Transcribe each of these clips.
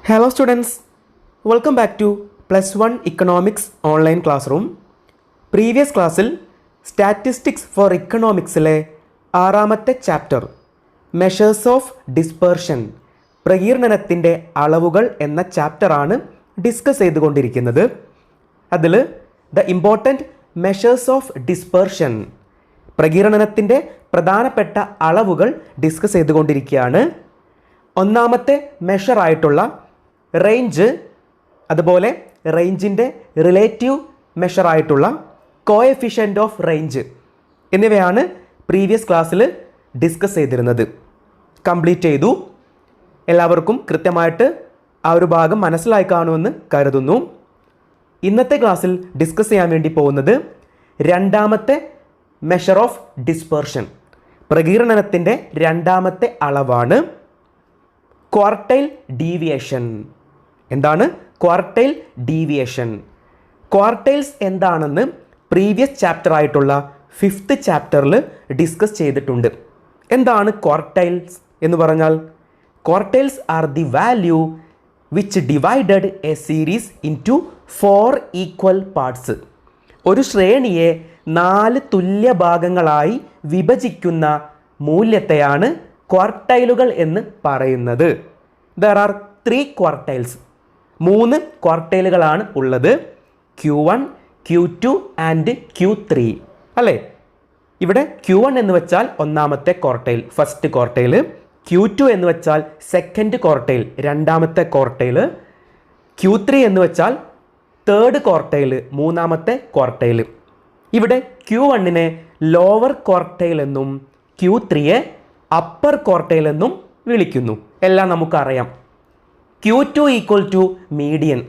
Hello students, welcome back to Plus 1 Economics Online Classroom. Previous ക്ലാസ്സിൽ statistics for ഇക്കണോമിക്സിലെ ആറാമത്തെ chapter measures of dispersion പ്രകീർണനത്തിൻ്റെ അളവുകൾ എന്ന ചാപ്റ്ററാണ് ഡിസ്കസ് ചെയ്തുകൊണ്ടിരിക്കുന്നത്. അതിൽ the important measures of dispersion പ്രകീർണനത്തിൻ്റെ പ്രധാനപ്പെട്ട അളവുകൾ ഡിസ്കസ് ചെയ്തുകൊണ്ടിരിക്കുകയാണ്. ഒന്നാമത്തെ മെഷറായിട്ടുള്ള റേഞ്ച്, അതുപോലെ റേഞ്ചിൻ്റെ റിലേറ്റീവ് മെഷറായിട്ടുള്ള കോഎഫിഷ്യൻ്റ് ഓഫ് റേഞ്ച് എന്നിവയാണ് പ്രീവിയസ് ക്ലാസ്സിൽ ഡിസ്കസ് ചെയ്തിരുന്നത്. കംപ്ലീറ്റ് ചെയ്തു. എല്ലാവർക്കും കൃത്യമായിട്ട് ആ ഒരു ഭാഗം മനസ്സിലായി കാണുമെന്ന് കരുതുന്നു. ഇന്നത്തെ ക്ലാസ്സിൽ ഡിസ്കസ് ചെയ്യാൻ വേണ്ടി പോകുന്നത് രണ്ടാമത്തെ മെഷർ ഓഫ് ഡിസ്പെർഷൻ പ്രകീർണനത്തിൻ്റെ രണ്ടാമത്തെ അളവാണ് ക്വാർട്ടൈൽ ഡീവിയേഷൻ. എന്താണ് ക്വാർട്ടൈൽ ഡീവിയേഷൻ? ക്വാർട്ടൈൽസ് എന്താണെന്ന് പ്രീവിയസ് ചാപ്റ്റർ ആയിട്ടുള്ള 5th ചാപ്റ്ററിൽ ഡിസ്കസ് ചെയ്തിട്ടുണ്ട്. എന്താണ് ക്വാർട്ടൈൽസ് എന്ന് പറഞ്ഞാൽ? Quartiles are the value which divided A series into 4 equal parts. ഒരു ശ്രേണിയെ 4 തുല്യ ഭാഗങ്ങളായി വിഭജിക്കുന്ന മൂല്യത്തെയാണ് ക്വാർട്ടൈലുകൾ എന്ന് പറയുന്നത്. There are 3 quartiles. 3 ക്വാർട്ടൈലുകളാണ് ഉള്ളത്. Q1, Q2 ആൻഡ് Q3 അല്ലേ? ഇവിടെ Q1 എന്ന് വെച്ചാൽ ഒന്നാമത്തെ ക്വാർട്ടൈൽ, ഫസ്റ്റ് ക്വാർട്ടൈൽ. Q2 എന്ന് വെച്ചാൽ സെക്കൻഡ് ക്വാർട്ടൈൽ, രണ്ടാമത്തെ ക്വാർട്ടൈൽ. Q3 എന്ന് വെച്ചാൽ തേർഡ് ക്വാർട്ടൈൽ, മൂന്നാമത്തെ ക്വാർട്ടൈൽ. ഇവിടെ Q1നെ ലോവർ ക്വാർട്ടൈൽ എന്നും Q3യെ അപ്പർ ക്വാർട്ടൈൽ എന്നും വിളിക്കുന്നു. എല്ലാം നമുക്കറിയാം. Q2 equal to median.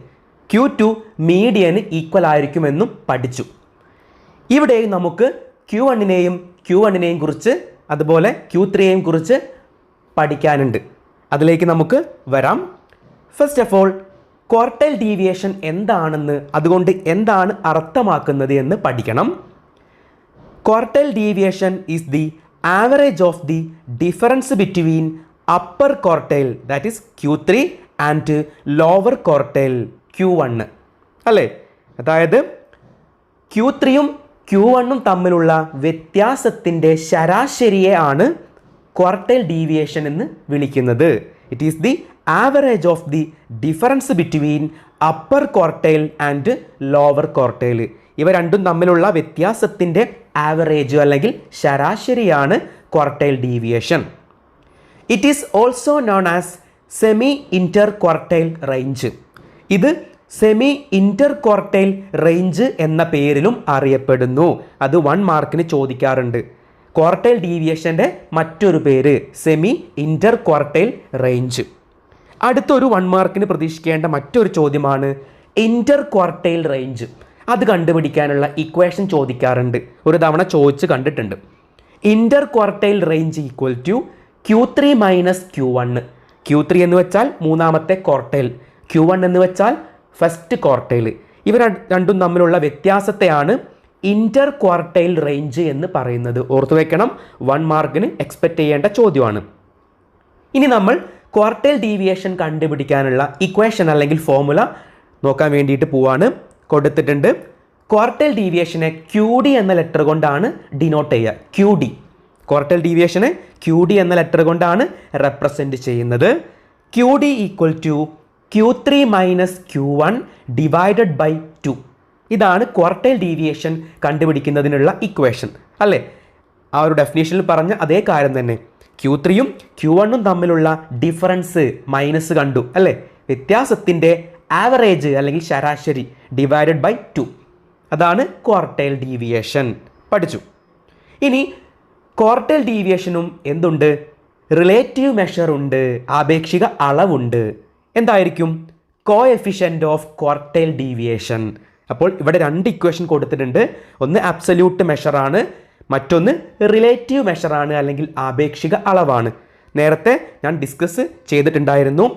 Q2 മീഡിയന് ഈക്വൽ ആയിരിക്കുമെന്നും പഠിച്ചു. ഇവിടെ നമുക്ക് Q1നെയും കുറിച്ച്, അതുപോലെ Q3യെയും കുറിച്ച് പഠിക്കാനുണ്ട്. അതിലേക്ക് നമുക്ക് വരാം. First of all, quartile deviation എന്താണെന്ന്, അതുകൊണ്ട് എന്താണ് അർത്ഥമാക്കുന്നത് എന്ന് പഠിക്കണം. Quartile deviation is the average of the difference between upper quartile that is Q3 and lower quartile Q1 അല്ലേ? അതായത് Q3യും Q1ഉം തമ്മിലുള്ള വ്യത്യാസത്തിൻ്റെ ശരാശരിയെ ആണ് ക്വാർട്ടൈൽ ഡീവിയേഷൻ എന്ന് വിളിക്കുന്നത്. It is the average of the difference between upper quartile and lower quartile. ഇവ രണ്ടും തമ്മിലുള്ള വ്യത്യാസത്തിൻ്റെ average അല്ലെങ്കിൽ ശരാശരിയാണ് quartile deviation. It is also known as semi inter quartile range. ഇത് സെമി ഇൻ്റർ ക്വാർട്ടൈൽ റേഞ്ച് എന്ന പേരിലും അറിയപ്പെടുന്നു. അത് 1 മാർക്കിന് ചോദിക്കാറുണ്ട്. ക്വാർട്ടൈൽ ഡീവിയേഷൻ്റെ മറ്റൊരു പേര് സെമി ഇൻ്റർ ക്വാർട്ടൈൽ റേഞ്ച്. അടുത്തൊരു 1 മാർക്കിന് പ്രതീക്ഷിക്കേണ്ട മറ്റൊരു ചോദ്യമാണ് ഇൻ്റർ ക്വാർട്ടൈൽ റേഞ്ച്. അത് കണ്ടുപിടിക്കാനുള്ള ഇക്വേഷൻ ചോദിക്കാറുണ്ട്. ഒരു തവണ ചോദിച്ച് കണ്ടിട്ടുണ്ട്. Inter quartile range equal to Q3 minus Q1. Q3 എന്ന് വെച്ചാൽ മൂന്നാമത്തെ ക്വാർട്ടൈൽ, Q1 എന്ന് വെച്ചാൽ ഫസ്റ്റ് ക്വാർട്ടൈൽ. ഇവ രണ്ടും തമ്മിലുള്ള വ്യത്യാസത്തെയാണ് ഇൻ്റർ ക്വാർട്ടൈൽ റേഞ്ച് എന്ന് പറയുന്നത്. ഓർത്തു വെക്കണം, 1 മാർക്കിന് എക്സ്പെക്റ്റ് ചെയ്യേണ്ട ചോദ്യമാണ്. ഇനി നമ്മൾ ക്വാർട്ടൈൽ ഡീവിയേഷൻ കണ്ടുപിടിക്കാനുള്ള ഇക്വേഷൻ അല്ലെങ്കിൽ ഫോർമുല നോക്കാൻ വേണ്ടിയിട്ട് പോവാണ്. കൊടുത്തിട്ടുണ്ട്. ക്വാർട്ടൈൽ ഡീവിയേഷനെ QD എന്ന ലെറ്റർ കൊണ്ടാണ് ഡിനോട്ട് ചെയ്യുക. QD ക്വാർട്ടൈൽ ഡീവിയേഷനെ QD എന്ന ലെറ്റർ കൊണ്ടാണ് റെപ്രസെൻറ്റ് ചെയ്യുന്നത്. QD equal to Q3 minus Q1 divided by 2. ഇതാണ് ക്വാർട്ടൈൽ ഡീവിയേഷൻ കണ്ടുപിടിക്കുന്നതിനുള്ള ഇക്വേഷൻ അല്ലേ? ആ ഒരു ഡെഫിനേഷനിൽ പറഞ്ഞ അതേ കാര്യം തന്നെ. Q3യും Q1ഉം തമ്മിലുള്ള ഡിഫറൻസ് മൈനസ് കണ്ടു അല്ലേ? വ്യത്യാസത്തിൻ്റെ ആവറേജ് അല്ലെങ്കിൽ ശരാശരി ഡിവൈഡഡ് ബൈ 2. അതാണ് ക്വാർട്ടൈൽ ഡീവിയേഷൻ. പഠിച്ചു. ഇനി ക്വാർട്ടൈൽ ഡീവിയേഷനും എന്തുണ്ട്? റിലേറ്റീവ് മെഷർ ഉണ്ട്, ആപേക്ഷിക അളവുണ്ട്. എന്തായിരിക്കും? Coefficient of quartile deviation. അപ്പോൾ ഇവിടെ 2 ഇക്വേഷൻ കൊടുത്തിട്ടുണ്ട്. ഒന്ന് അബ്സല്യൂട്ട് മെഷറാണ്, മറ്റൊന്ന് റിലേറ്റീവ് മെഷറാണ് അല്ലെങ്കിൽ ആപേക്ഷിക അളവാണ്. നേരത്തെ ഞാൻ ഡിസ്കസ് ചെയ്തിട്ടുണ്ടായിരുന്നു.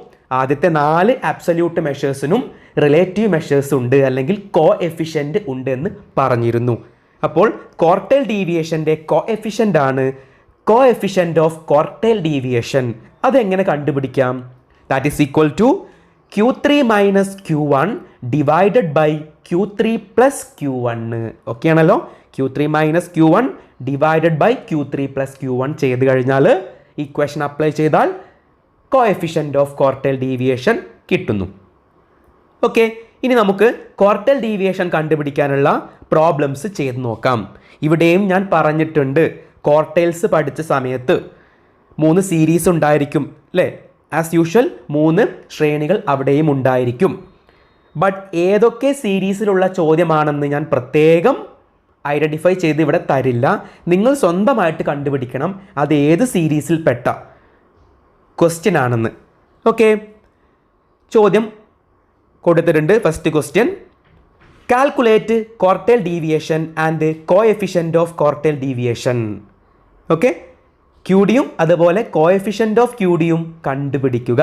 ആദ്യത്തെ 4 അബ്സല്യൂട്ട് മെഷേഴ്സിനും റിലേറ്റീവ് മെഷേഴ്സ് ഉണ്ട് അല്ലെങ്കിൽ കോഎഫിഷ്യൻ്റ് ഉണ്ട് എന്ന് പറഞ്ഞിരുന്നു. അപ്പോൾ ക്വാർട്ടൈൽ ഡീവിയേഷൻ്റെ കോഎഫിഷ്യൻ്റ് ആണ് കോഎഫിഷ്യൻ്റ് ഓഫ് ക്വാർട്ടൈൽ ഡീവിയേഷൻ. അതെങ്ങനെ കണ്ടുപിടിക്കാം? That is equal to Q3 minus Q1 divided by Q3 plus Q1. Okay ആണല്ലോ? Q3 minus Q1 divided by Q3 plus Q1 ചെയ്ത് കഴിഞ്ഞാൽ ഇക്വേഷൻ അപ്ലൈ ചെയ്താൽ കോഎഫിഷ്യൻ്റ് ഓഫ് ക്വാർട്ടൈൽ ഡീവിയേഷൻ കിട്ടുന്നു. Okay, ഇനി നമുക്ക് quartile deviation കണ്ടുപിടിക്കാനുള്ള പ്രോബ്ലംസ് ചെയ്ത് നോക്കാം. ഇവിടെയും ഞാൻ പറഞ്ഞിട്ടുണ്ട്, ക്വാർട്ടൈൽസ് പഠിച്ച സമയത്ത് 3 സീരീസ് ഉണ്ടായിരിക്കും അല്ലേ? ആസ് യൂഷ്വൽ 3 ശ്രേണികൾ അവിടെയും ഉണ്ടായിരിക്കും. ബട്ട് ഏതൊക്കെ സീരീസിലുള്ള ചോദ്യമാണെന്ന് ഞാൻ പ്രത്യേകം ഐഡൻറ്റിഫൈ ചെയ്ത് ഇവിടെ തരില്ല. നിങ്ങൾ സ്വന്തമായിട്ട് കണ്ടുപിടിക്കണം അത് ഏത് സീരീസിൽ പെട്ട ക്വസ്റ്റ്യൻ ആണെന്ന്. ഓക്കെ, ചോദ്യം കൊടുത്തിട്ടുണ്ട്. First question, calculate quartile deviation and coefficient of quartile deviation. Okay, ക്യൂഡിയും അതുപോലെ കോഎഫിഷ്യൻ്റ് ഓഫ് ക്യൂഡിയും കണ്ടുപിടിക്കുക.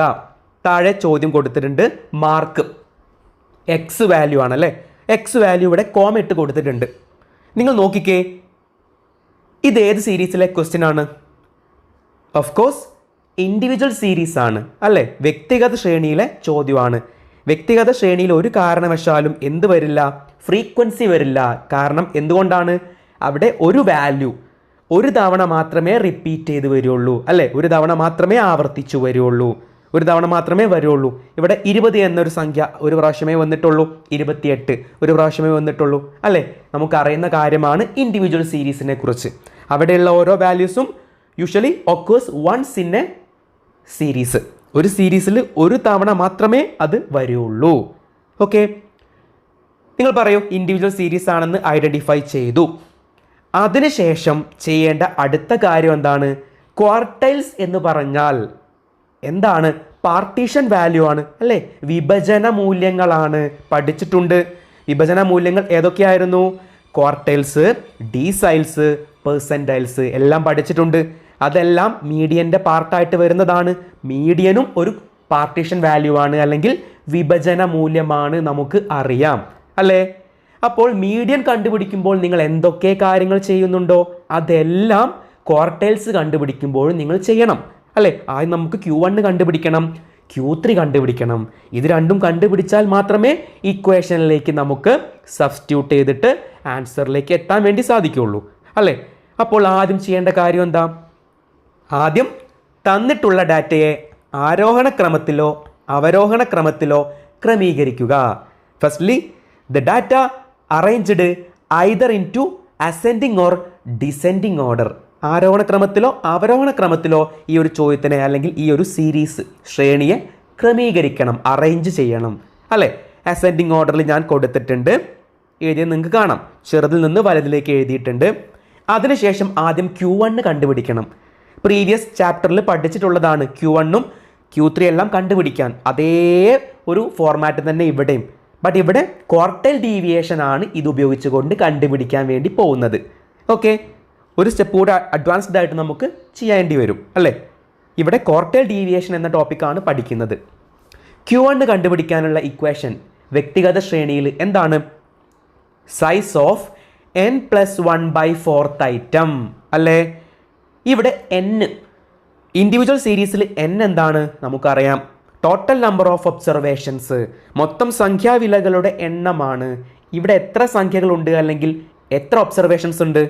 താഴെ ചോദ്യം കൊടുത്തിട്ടുണ്ട്, മാർക്ക് എക്സ് വാല്യൂ ആണല്ലേ. എക്സ് വാല്യൂ ഇവിടെ കോമ ഇട്ട് കൊടുത്തിട്ടുണ്ട്. നിങ്ങൾ നോക്കിക്കേ, ഇത് ഏത് സീരീസിലെ ക്വസ്റ്റ്യൻ ആണ്? ഓഫ് കോഴ്സ് ഇൻഡിവിജ്വൽ സീരീസ് ആണ് അല്ലേ? വ്യക്തിഗത ശ്രേണിയിലെ ചോദ്യമാണ്. വ്യക്തിഗത ശ്രേണിയിൽ ഒരു കാരണവശാലും എന്ത് വരില്ല? ഫ്രീക്വൻസി വരില്ല. കാരണം എന്തുകൊണ്ടാണ്? അവിടെ ഒരു വാല്യൂ ഒരു തവണ മാത്രമേ റിപ്പീറ്റ് ചെയ്ത് വരുള്ളൂ അല്ലേ? ഒരു തവണ മാത്രമേ ആവർത്തിച്ചു വരുള്ളൂ, ഒരു തവണ മാത്രമേ വരുള്ളൂ. ഇവിടെ 20 എന്നൊരു സംഖ്യ ഒരു പ്രാവശ്യമേ വന്നിട്ടുള്ളൂ, 28 ഒരു പ്രാവശ്യമേ വന്നിട്ടുള്ളൂ അല്ലേ? നമുക്കറിയുന്ന കാര്യമാണ് ഇൻഡിവിജ്വൽ സീരീസിനെ കുറിച്ച്. അവിടെയുള്ള ഓരോ വാല്യൂസും usually occurs once in a series. ഒരു സീരീസിൽ ഒരു തവണ മാത്രമേ അത് വരുള്ളൂ. ഓക്കെ, നിങ്ങൾ പറയൂ, ഇൻഡിവിജ്വൽ സീരീസ് ആണെന്ന് ഐഡൻറ്റിഫൈ ചെയ്തു. അതിനുശേഷം ചെയ്യേണ്ട അടുത്ത കാര്യം എന്താണ്? ക്വാർട്ടൈൽസ് എന്ന് പറഞ്ഞാൽ എന്താണ്? പാർട്ടീഷൻ വാല്യൂ ആണ് അല്ലേ? വിഭജന മൂല്യങ്ങളാണ്. പഠിച്ചിട്ടുണ്ട്. വിഭജന മൂല്യങ്ങൾ ഏതൊക്കെയായിരുന്നു? ക്വാർട്ടൈൽസ്, ഡീസൈൽസ്, പെർസെൻറ്റൈൽസ് എല്ലാം പഠിച്ചിട്ടുണ്ട്. അതെല്ലാം മീഡിയൻ്റെ പാർട്ടായിട്ട് വരുന്നതാണ്. മീഡിയനും ഒരു പാർട്ടീഷൻ വാല്യൂ ആണ്, അല്ലെങ്കിൽ വിഭജന മൂല്യമാണ്, നമുക്ക് അറിയാം അല്ലേ? അപ്പോൾ മീഡിയൻ കണ്ടുപിടിക്കുമ്പോൾ നിങ്ങൾ എന്തൊക്കെ കാര്യങ്ങൾ ചെയ്യുന്നുണ്ടോ അതെല്ലാം ക്വാർട്ടൈൽസ് കണ്ടുപിടിക്കുമ്പോൾ നിങ്ങൾ ചെയ്യണം അല്ലേ? ആദ്യം നമുക്ക് Q1 കണ്ടുപിടിക്കണം, Q3 കണ്ടുപിടിക്കണം. ഇത് രണ്ടും കണ്ടുപിടിച്ചാൽ മാത്രമേ ഇക്വേഷനിലേക്ക് നമുക്ക് സബ്സ്റ്റിറ്റ്യൂട്ട് ചെയ്തിട്ട് ആൻസറിലേക്ക് എത്താൻ വേണ്ടി സാധിക്കുകയുള്ളൂ അല്ലേ? അപ്പോൾ ആദ്യം ചെയ്യേണ്ട കാര്യം എന്താ? ആദ്യം തന്നിട്ടുള്ള ഡാറ്റയെ ആരോഹണ ക്രമത്തിലോ അവരോഹണ ക്രമത്തിലോ ക്രമീകരിക്കുക. Firstly the data arranged either in to ascending or descending order. ആരോഹണ ക്രമത്തിലോ അവരോഹണ ക്രമത്തിലോ ഈ ഒരു ചോദ്യത്തിനെ അല്ലെങ്കിൽ ഈ ഒരു സീരീസ് ശ്രേണിയെ ക്രമീകരിക്കണം, അറേഞ്ച് ചെയ്യണം അല്ലേ? അസെൻഡിങ് ഓർഡറിൽ ഞാൻ കൊടുത്തിട്ടുണ്ട്, എഴുതിയത് നിങ്ങൾക്ക് കാണാം. ചെറുതിൽ നിന്ന് വലുതിലേക്ക് എഴുതിയിട്ടുണ്ട്. അതിനുശേഷം ആദ്യം Q1 കണ്ടുപിടിക്കണം. പ്രീവിയസ് ചാപ്റ്ററിൽ പഠിച്ചിട്ടുള്ളതാണ് Q1ഉം Q3 എല്ലാം കണ്ടുപിടിക്കാൻ. അതേ ഒരു ഫോർമാറ്റ് തന്നെ ഇവിടെയും. ബട്ട് ഇവിടെ ക്വാർട്ടൈൽ ഡീവിയേഷൻ ആണ് ഇത് ഉപയോഗിച്ചുകൊണ്ട് കണ്ടുപിടിക്കാൻ വേണ്ടി പോകുന്നത്. ഓക്കെ, ഒരു സ്റ്റെപ്പ് കൂടെ അഡ്വാൻസ്ഡ് ആയിട്ട് നമുക്ക് ചെയ്യേണ്ടി വരും അല്ലേ? ഇവിടെ ക്വാർട്ടൈൽ ഡീവിയേഷൻ എന്ന ടോപ്പിക്കാണ് പഠിക്കുന്നത്. Q1 കണ്ടുപിടിക്കാനുള്ള ഇക്വേഷൻ വ്യക്തിഗത ശ്രേണിയിൽ എന്താണ്? സൈസ് ഓഫ് n+1/4 ഐറ്റം അല്ലേ? ഇവിടെ n, ഇൻഡിവിജ്വൽ സീരീസിൽ n എന്താണ്? നമുക്കറിയാം, ടോട്ടൽ നമ്പർ ഓഫ് ഒബ്സർവേഷൻസ്, മൊത്തം സംഖ്യാവിലകളുടെ എണ്ണമാണ്. ഇവിടെ എത്ര സംഖ്യകളുണ്ട് അല്ലെങ്കിൽ എത്ര ഒബ്സർവേഷൻസ് ഉണ്ട്?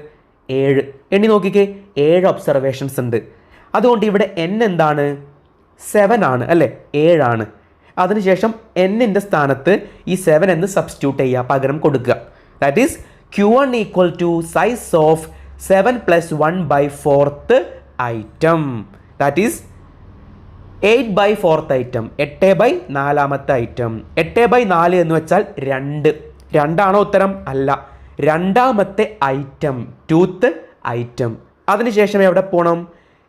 7. എണ്ണി നോക്കിക്കേ, 7 ഒബ്സർവേഷൻസ് ഉണ്ട്. അതുകൊണ്ട് ഇവിടെ n എന്താണ്? 7 ആണ് അല്ലേ? 7 ആണ്. അതിനുശേഷം n-ൻ്റെ സ്ഥാനത്ത് ഈ 7 എന്ന് സബ്സ്റ്റിറ്റ്യൂട്ട് ചെയ്യുക, പകരം കൊടുക്കുക. That is Q1 equal to size of 7+1/4 item. That is 8/4 item, 8/4 item. 8/4 എന്ന് വെച്ചാൽ 2. 2 ആണോ ഉത്തരം? അല്ല, രണ്ടാമത്തെ ഐറ്റം, 2th ഐറ്റം. അതിനുശേഷം എവിടെ പോകണം?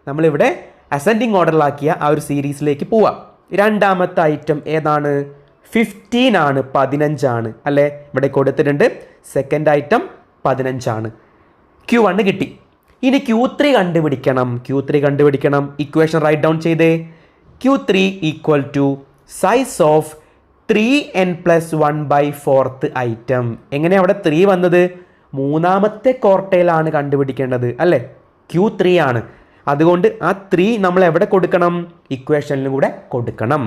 നമ്മളിവിടെ അസെൻഡിങ് ഓർഡറിലാക്കിയ ആ ഒരു സീരീസിലേക്ക് പോവാം. രണ്ടാമത്തെ ഐറ്റം ഏതാണ്? 15 ആണ്, 15 ആണ് അല്ലേ? ഇവിടെ കൊടുത്തിട്ടുണ്ട്. സെക്കൻഡ് ഐറ്റം 15 ആണ്. Q1 കിട്ടി. ഇനി Q3 കണ്ടുപിടിക്കണം. ഇക്വേഷൻ റൈറ്റ് ഡൗൺ ചെയ്തേ. Q3 equal to size of 3n+1/4 item. എങ്ങനെയാണ് അവിടെ 3 വന്നത്? മൂന്നാമത്തെ ക്വാർട്ടൈലാണ് കണ്ടുപിടിക്കേണ്ടത് അല്ലേ? Q3 ആണ്. അതുകൊണ്ട് ആ 3 നമ്മൾ എവിടെ കൊടുക്കണം? ഇക്വേഷനിലും കൂടെ കൊടുക്കണം.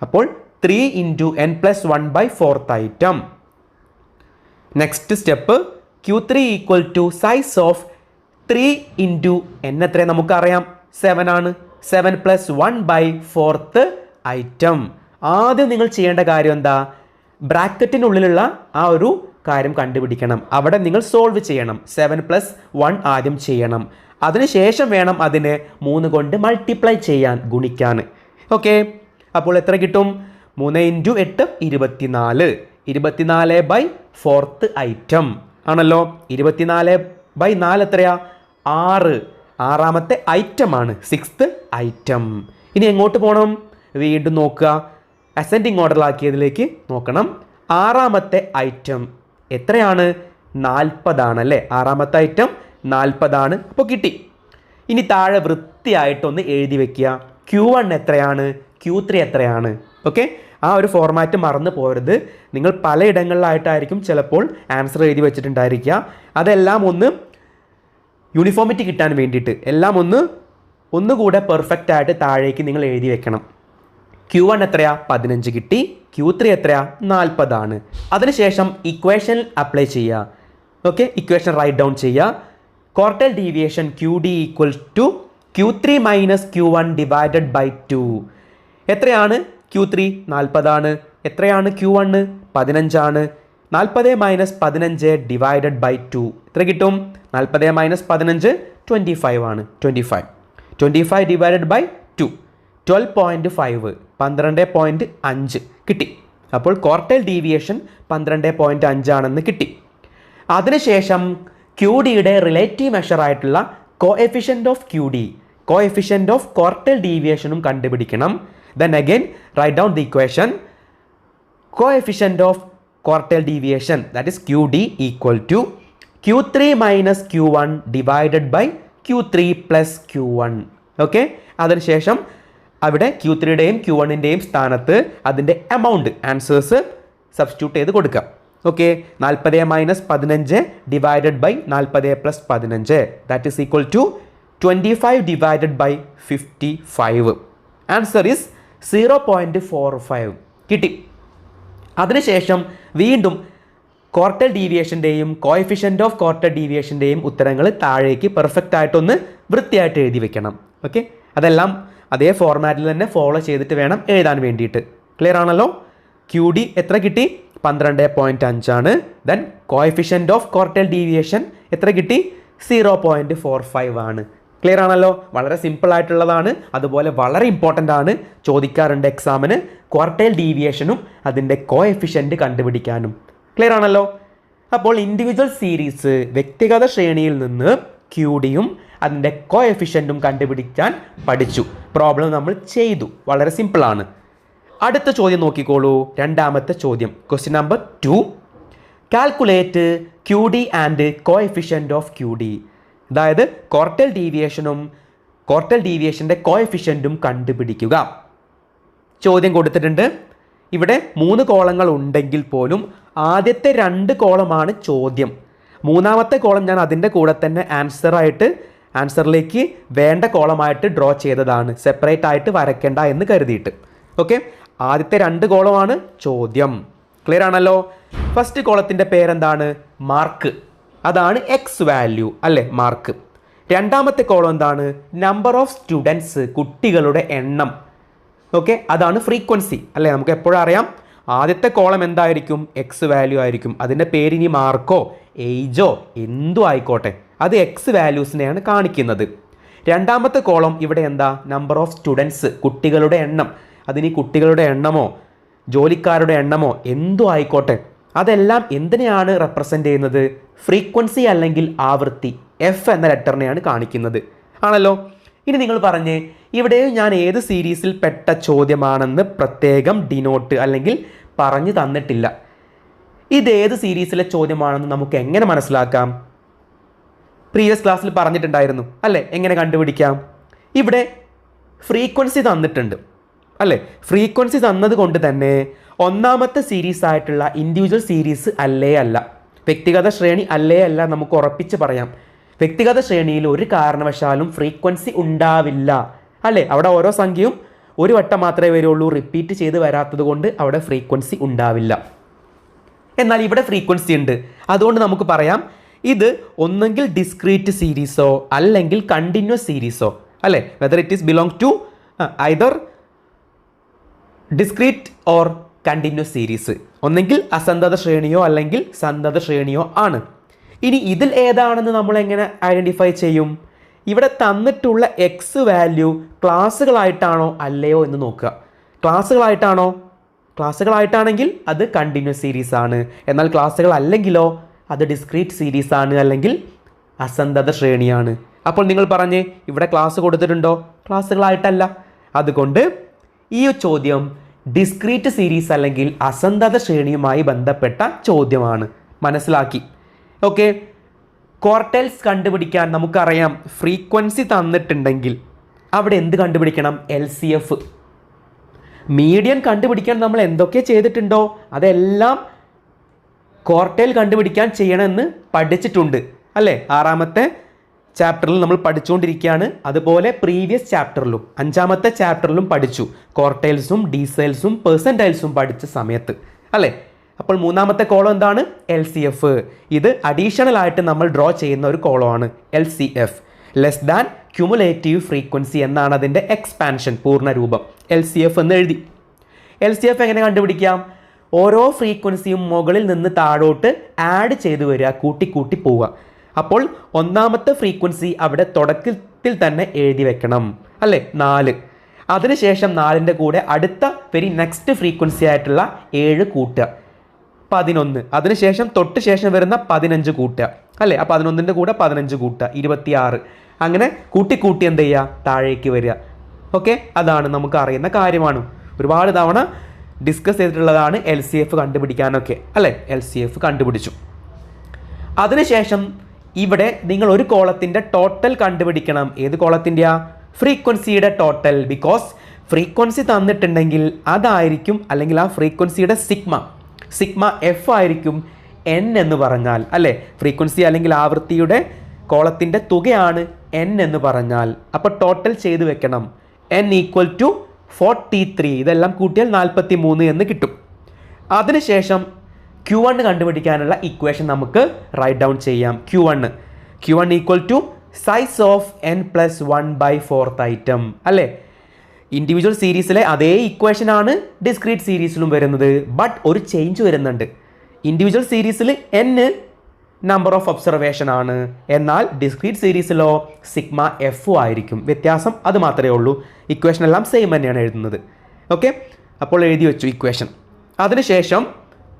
അപ്പോൾ 3 into n+1/4th item. Next step, Q3 equal to size of 3 into n എത്രയാണ് നമുക്കറിയാം 7 ആണ്. 7 + 1/4th item. ആദ്യം നിങ്ങൾ ചെയ്യേണ്ട കാര്യം എന്താ, ബ്രാക്കറ്റിനുള്ളിലുള്ള ആ ഒരു കാര്യം കണ്ടുപിടിക്കണം. അവിടെ നിങ്ങൾ സോൾവ് ചെയ്യണം. 7 + 1 ആദ്യം ചെയ്യണം. അതിനുശേഷം വേണം അതിനെ 3 കൊണ്ട് മൾട്ടിപ്ലൈ ചെയ്യാൻ, ഗുണിക്കാൻ. ഓക്കെ, അപ്പോൾ എത്ര കിട്ടും? 3 × 8 24. 24/4th item ആണല്ലോ. 24/4 എത്രയാ? 6. ആറാമത്തെ ഐറ്റം ആണ്, 6th item. ഇനി എങ്ങോട്ട് പോകണം? വീണ്ടും നോക്കുക, അസെൻഡിങ് ഓർഡറിലാക്കിയതിലേക്ക് നോക്കണം. ആറാമത്തെ ഐറ്റം എത്രയാണ്? 40 ആണ് അല്ലേ. ആറാമത്തെ ഐറ്റം 40 ആണ്. അപ്പോൾ കിട്ടി. ഇനി താഴെ വൃത്തിയായിട്ടൊന്ന് എഴുതി വെക്കുക. Q1 എത്രയാണ്, Q3 എത്രയാണ്. ഓക്കെ, ആ ഒരു ഫോർമാറ്റ് മറന്നു പോരുത്. നിങ്ങൾ പലയിടങ്ങളിലായിട്ടായിരിക്കും ചിലപ്പോൾ ആൻസർ എഴുതി വെച്ചിട്ടുണ്ടായിരിക്കുക. അതെല്ലാം ഒന്ന് യൂണിഫോമിറ്റി കിട്ടാൻ വേണ്ടിയിട്ട് എല്ലാം ഒന്നുകൂടെ പെർഫെക്റ്റ് ആയിട്ട് താഴേക്ക് നിങ്ങൾ എഴുതി വെക്കണം. Q1 എത്രയാ? 15 കിട്ടി. Q3 എത്രയാ? 40 ആണ്. അതിനുശേഷം ഇക്വേഷൻ അപ്ലൈ ചെയ്യുക. ഓക്കെ, ഇക്വേഷൻ റൈറ്റ് ഡൗൺ ചെയ്യുക. ക്വാർട്ടൽ ഡീവിയേഷൻ QD = Q3 - Q1 / 2. എത്രയാണ്? Q3 40 ആണ്. എത്രയാണ് Q1? 15 ആണ്. 40 - 15 / 2 എത്ര കിട്ടും? 40 - 15 25 ആണ്. 25 / 2 12.5 12.5 കിട്ടി. അപ്പോൾ ക്വാർട്ടൽ ഡീവിയേഷൻ 12.5 ആണെന്ന് കിട്ടി. അതിനുശേഷം QDയുടെ റിലേറ്റീവ് മെഷർ ആയിട്ടുള്ള coefficient of QD, coefficient of quartile ഡീവിയേഷനും കണ്ടുപിടിക്കണം. Then again write down the equation. Coefficient of quartile deviation, that is QD, equal to Q3 - Q1 / Q3 + Q1. Okay, അതിനുശേഷം അവിടെ Q3യുടെയും Q1ൻ്റെയും സ്ഥാനത്ത് അതിൻ്റെ എമൗണ്ട് ആൻസേഴ്സ് സബ്സ്റ്റിറ്റ്യൂട്ട് ചെയ്ത് കൊടുക്കാം. Okay, 40 - 15 / 40 + 15, that is equal to 25 / 55. Answer is 0.45 കിട്ടി. അതിനുശേഷം വീണ്ടും ക്വാർട്ടൽ ഡീവിയേഷൻ്റെയും കോഎഫിഷ്യൻ്റ് ഓഫ് ക്വാർട്ടൽ ഡീവിയേഷൻ്റെയും ഉത്തരങ്ങൾ താഴേക്ക് പെർഫെക്റ്റ് ആയിട്ടൊന്ന് വൃത്തിയായിട്ട് എഴുതി വെക്കണം. ഓക്കെ, അതെല്ലാം അതേ ഫോർമാറ്റിൽ തന്നെ ഫോളോ ചെയ്തിട്ട് വേണം എഴുതാൻ വേണ്ടിയിട്ട്. ക്ലിയർ ആണല്ലോ? QD എത്ര കിട്ടി? 12.5 ആണ്. ദെൻ കോഎഫിഷ്യൻ്റ് ഓഫ് ക്വാർട്ടൽ ഡീവിയേഷൻ എത്ര കിട്ടി? 0.45 ആണ്. ക്ലിയർ ആണല്ലോ? വളരെ സിമ്പിൾ ആയിട്ടുള്ളതാണ്, അതുപോലെ വളരെ ഇമ്പോർട്ടൻ്റ് ആണ്. ചോദിക്കാറുണ്ട് എക്സാമിന് ക്വാർട്ടൈൽ ഡീവിയേഷനും അതിൻ്റെ കോഎഫിഷ്യൻ്റ് കണ്ടുപിടിക്കാനും. ക്ലിയർ ആണല്ലോ? അപ്പോൾ ഇൻഡിവിജ്വൽ സീരീസ് വ്യക്തിഗത ശ്രേണിയിൽ നിന്ന് QDയും അതിൻ്റെ കോഎഫിഷ്യൻറ്റും കണ്ടുപിടിക്കാൻ പഠിച്ചു. പ്രോബ്ലം നമ്മൾ ചെയ്തു, വളരെ സിമ്പിളാണ്. അടുത്ത ചോദ്യം നോക്കിക്കോളൂ. രണ്ടാമത്തെ ചോദ്യം, question number 2. Calculate QD and coefficient of QD. അതായത് ക്വാർട്ടൽ ഡീവിയേഷനും ക്വാർട്ടൽ ഡീവിയേഷൻ്റെ കോഎഫിഷ്യൻറ്റും കണ്ടുപിടിക്കുക. ചോദ്യം കൊടുത്തിട്ടുണ്ട്. ഇവിടെ 3 കോളങ്ങൾ ഉണ്ടെങ്കിൽ പോലും ആദ്യത്തെ 2 കോളമാണ് ചോദ്യം. മൂന്നാമത്തെ കോളം ഞാൻ അതിൻ്റെ കൂടെ തന്നെ ആൻസറിലേക്ക് വേണ്ട കോളമായിട്ട് ഡ്രോ ചെയ്തതാണ്, സെപ്പറേറ്റ് ആയിട്ട് വരയ്ക്കേണ്ട എന്ന് കരുതിയിട്ട്. ഓക്കെ, ആദ്യത്തെ 2 കോളമാണ് ചോദ്യം. ക്ലിയർ ആണല്ലോ? ഫസ്റ്റ് കോളത്തിൻ്റെ പേരെന്താണ്? മാർക്ക്. അതാണ് എക്സ് വാല്യൂ അല്ലേ, മാർക്ക്. രണ്ടാമത്തെ കോളം എന്താണ്? നമ്പർ ഓഫ് സ്റ്റുഡൻസ്, കുട്ടികളുടെ എണ്ണം. ഓക്കെ, അതാണ് ഫ്രീക്വൻസി അല്ലേ. നമുക്ക് എപ്പോഴും അറിയാം ആദ്യത്തെ കോളം എന്തായിരിക്കും? എക്സ് വാല്യൂ ആയിരിക്കും. അതിൻ്റെ പേരിനി മാർക്കോ ഏജോ എന്തും ആയിക്കോട്ടെ, അത് എക്സ് വാല്യൂസിനെയാണ് കാണിക്കുന്നത്. രണ്ടാമത്തെ കോളം ഇവിടെ എന്താ? നമ്പർ ഓഫ് സ്റ്റുഡൻസ്, കുട്ടികളുടെ എണ്ണം. അതിനി കുട്ടികളുടെ എണ്ണമോ ജോലിക്കാരുടെ എണ്ണമോ എന്തും ആയിക്കോട്ടെ, അതെല്ലാം എന്തിനെയാണ് റെപ്രസെൻ്റ് ചെയ്യുന്നത്? ഫ്രീക്വൻസി അല്ലെങ്കിൽ ആവൃത്തി, എഫ് എന്ന ലെറ്ററിനെയാണ് കാണിക്കുന്നത്. ആണല്ലോ? ഇനി നിങ്ങൾ പറഞ്ഞ് ഇവിടെ ഞാൻ ഏത് സീരീസിൽ പെട്ട ചോദ്യമാണെന്ന് പ്രത്യേകം ഡിനോട്ട് അല്ലെങ്കിൽ പറഞ്ഞു തന്നിട്ടില്ല. ഇതേത് സീരീസിലെ ചോദ്യമാണെന്ന് നമുക്ക് എങ്ങനെ മനസ്സിലാക്കാം? പ്രീവിയസ് ക്ലാസ്സിൽ പറഞ്ഞിട്ടുണ്ടായിരുന്നു അല്ലേ, എങ്ങനെ കണ്ടുപിടിക്കാം? ഇവിടെ ഫ്രീക്വൻസി തന്നിട്ടുണ്ട് അല്ലേ. ഫ്രീക്വൻസി തന്നത് കൊണ്ട് തന്നെ ഒന്നാമത്തെ സീരീസ് ആയിട്ടുള്ള ഇൻഡിവിജ്വൽ സീരീസ് അല്ല, വ്യക്തിഗത ശ്രേണി അല്ല നമുക്ക് ഉറപ്പിച്ച് പറയാം. വ്യക്തിഗത ശ്രേണിയിൽ ഒരു കാരണവശാലും ഫ്രീക്വൻസി ഉണ്ടാവില്ല അല്ലേ. അവിടെ ഓരോ സംഖ്യയും ഒരു വട്ടം മാത്രമേ വരുള്ളൂ, റിപ്പീറ്റ് ചെയ്ത് വരാത്തത് കൊണ്ട് അവിടെ ഫ്രീക്വൻസി ഉണ്ടാവില്ല. എന്നാൽ ഇവിടെ ഫ്രീക്വൻസി ഉണ്ട്. അതുകൊണ്ട് നമുക്ക് പറയാം ഇത് ഒന്നെങ്കിൽ ഡിസ്ക്രീറ്റ് സീരീസോ അല്ലെങ്കിൽ കണ്ടിന്യൂസ് സീരീസോ അല്ലേ, whether it is belong to either discrete or continuous series, ഒന്നെങ്കിൽ അസന്തത ശ്രേണിയോ അല്ലെങ്കിൽ സന്തത ശ്രേണിയോ ആണ്. ഇനി ഇതിൽ ഏതാണെന്ന് നമ്മൾ എങ്ങനെ ഐഡൻറ്റിഫൈ ചെയ്യും? ഇവിടെ തന്നിട്ടുള്ള എക്സ് വാല്യൂ ക്ലാസ്സുകളായിട്ടാണോ അല്ലയോ എന്ന് നോക്കുക. ക്ലാസ്സുകളായിട്ടാണെങ്കിൽ അത് കണ്ടിന്യൂസ് സീരീസ് ആണ്. എന്നാൽ ക്ലാസ്സുകൾ അല്ലെങ്കിലോ അത് ഡിസ്ക്രീറ്റ് സീരീസ് ആണ് അല്ലെങ്കിൽ അസന്തത ശ്രേണിയാണ്. അപ്പോൾ നിങ്ങൾ പറഞ്ഞ് ഇവിടെ ക്ലാസ് കൊടുത്തിട്ടുണ്ടോ? ക്ലാസ്സുകളായിട്ടല്ല. അതുകൊണ്ട് ഈ ചോദ്യം ഡിസ്ക്രീറ്റ് സീരീസ് അല്ലെങ്കിൽ അസന്തത ശ്രേണിയുമായി ബന്ധപ്പെട്ട ചോദ്യമാണ്. മനസ്സിലാക്കി? ഓക്കെ. ക്വാർട്ടൈൽസ് കണ്ടുപിടിക്കാൻ നമുക്കറിയാം ഫ്രീക്വൻസി തന്നിട്ടുണ്ടെങ്കിൽ അവിടെ എന്ത് കണ്ടുപിടിക്കണം? LCF. മീഡിയൻ കണ്ടുപിടിക്കാൻ നമ്മൾ എന്തൊക്കെ ചെയ്തിട്ടുണ്ടോ അതെല്ലാം ക്വാർട്ടൈൽ കണ്ടുപിടിക്കാൻ ചെയ്യണമെന്ന് പഠിച്ചിട്ടുണ്ട് അല്ലേ? 6ാമത്തെ ചാപ്റ്ററിൽ നമ്മൾ പഠിച്ചുകൊണ്ടിരിക്കുകയാണ്. അതുപോലെ പ്രീവിയസ് ചാപ്റ്ററിലും 5ാമത്തെ ചാപ്റ്ററിലും പഠിച്ചു. ക്വാർട്ടൈൽസും ഡീസൈൽസും പെർസെൻറ്റൈൽസും പഠിച്ച സമയത്ത് അല്ലേ? അപ്പോൾ 3ാമത്തെ കോളം എന്താണ്? LCF. ഇത് അഡീഷണൽ ആയിട്ട് നമ്മൾ ഡ്രോ ചെയ്യുന്ന ഒരു കോളമാണ് LCF. Less than cumulative frequency എന്നാണ് അതിൻ്റെ എക്സ്പാൻഷൻ, പൂർണ്ണ രൂപം. LCF എന്ന് എഴുതി. LCF എങ്ങനെ കണ്ടുപിടിക്കാം? ഓരോ ഫ്രീക്വൻസിയും മുകളിൽ നിന്ന് താഴോട്ട് ആഡ് ചെയ്ത് വരിക, കൂട്ടി പോവുക. അപ്പോൾ 1ാമത്തെ ഫ്രീക്വൻസി അവിടെ തുടക്കത്തിൽ തന്നെ എഴുതി വെക്കണം അല്ലേ? 4. അതിനുശേഷം 4ൻ്റെ കൂടെ അടുത്ത വെരി നെക്സ്റ്റ് ഫ്രീക്വൻസി ആയിട്ടുള്ള 7 കൂട്ടുക, 11. അതിനുശേഷം തൊട്ട് ശേഷം വരുന്ന 15 കൂട്ടുക അല്ലേ? ആ 11ൻ്റെ കൂടെ 15 കൂട്ടുക, 26. അങ്ങനെ കൂട്ടി എന്ത് ചെയ്യുക? താഴേക്ക് വരിക. ഓക്കെ, അതാണ് നമുക്ക് അറിയുന്ന കാര്യമാണ്. ഒരുപാട് തവണ ഡിസ്കസ് ചെയ്തിട്ടുള്ളതാണ് LCF കണ്ടുപിടിക്കാനൊക്കെ അല്ലേ? LCF കണ്ടുപിടിച്ചു. അതിനുശേഷം ഇവിടെ നിങ്ങൾ ഒരു കോളത്തിൻ്റെ ടോട്ടൽ കണ്ടുപിടിക്കണം. ഏത് കോളത്തിൻ്റെയാ? ഫ്രീക്വൻസിയുടെ ടോട്ടൽ. ബിക്കോസ് ഫ്രീക്വൻസി തന്നിട്ടുണ്ടെങ്കിൽ അതായിരിക്കും, അല്ലെങ്കിൽ ആ ഫ്രീക്വൻസിയുടെ സിഗ്മ F ആയിരിക്കും N എന്ന് പറഞ്ഞാൽ അല്ലേ? ഫ്രീക്വൻസി അല്ലെങ്കിൽ ആവൃത്തിയുടെ കോളത്തിൻ്റെ തുകയാണ് N എന്ന് പറഞ്ഞാൽ. അപ്പോൾ ടോട്ടൽ ചെയ്ത് വെക്കണം. N = 43. ഇതെല്ലാം കൂട്ടിയാൽ 43 എന്ന് കിട്ടും. അതിനുശേഷം Q1 കണ്ടുപിടിക്കാനുള്ള ഇക്വേഷൻ നമുക്ക് റൈറ്റ് ഡൗൺ ചെയ്യാം. Q1 = size of n+1/4th item അല്ലേ? ഇൻഡിവിജ്വൽ സീരീസിലെ അതേ ഇക്വേഷൻ ആണ് ഡിസ്ക്രീറ്റ് സീരീസിലും വരുന്നത്. ബട്ട് ഒരു ചേഞ്ച് വരുന്നുണ്ട്. ഇൻഡിവിജ്വൽ സീരീസിൽ n നമ്പർ ഓഫ് ഒബ്സർവേഷൻ ആണ്, എന്നാൽ ഡിസ്ക്രീറ്റ് സീരീസിലോ സിഗ്മ F ആയിരിക്കും. വ്യത്യാസം അത് മാത്രമേ ഉള്ളൂ. ഇക്വേഷൻ എല്ലാം സെയിം തന്നെയാണ് എഴുതുന്നത്. ഓക്കെ, അപ്പോൾ എഴുതി വെച്ചു ഇക്വേഷൻ. അതിനുശേഷം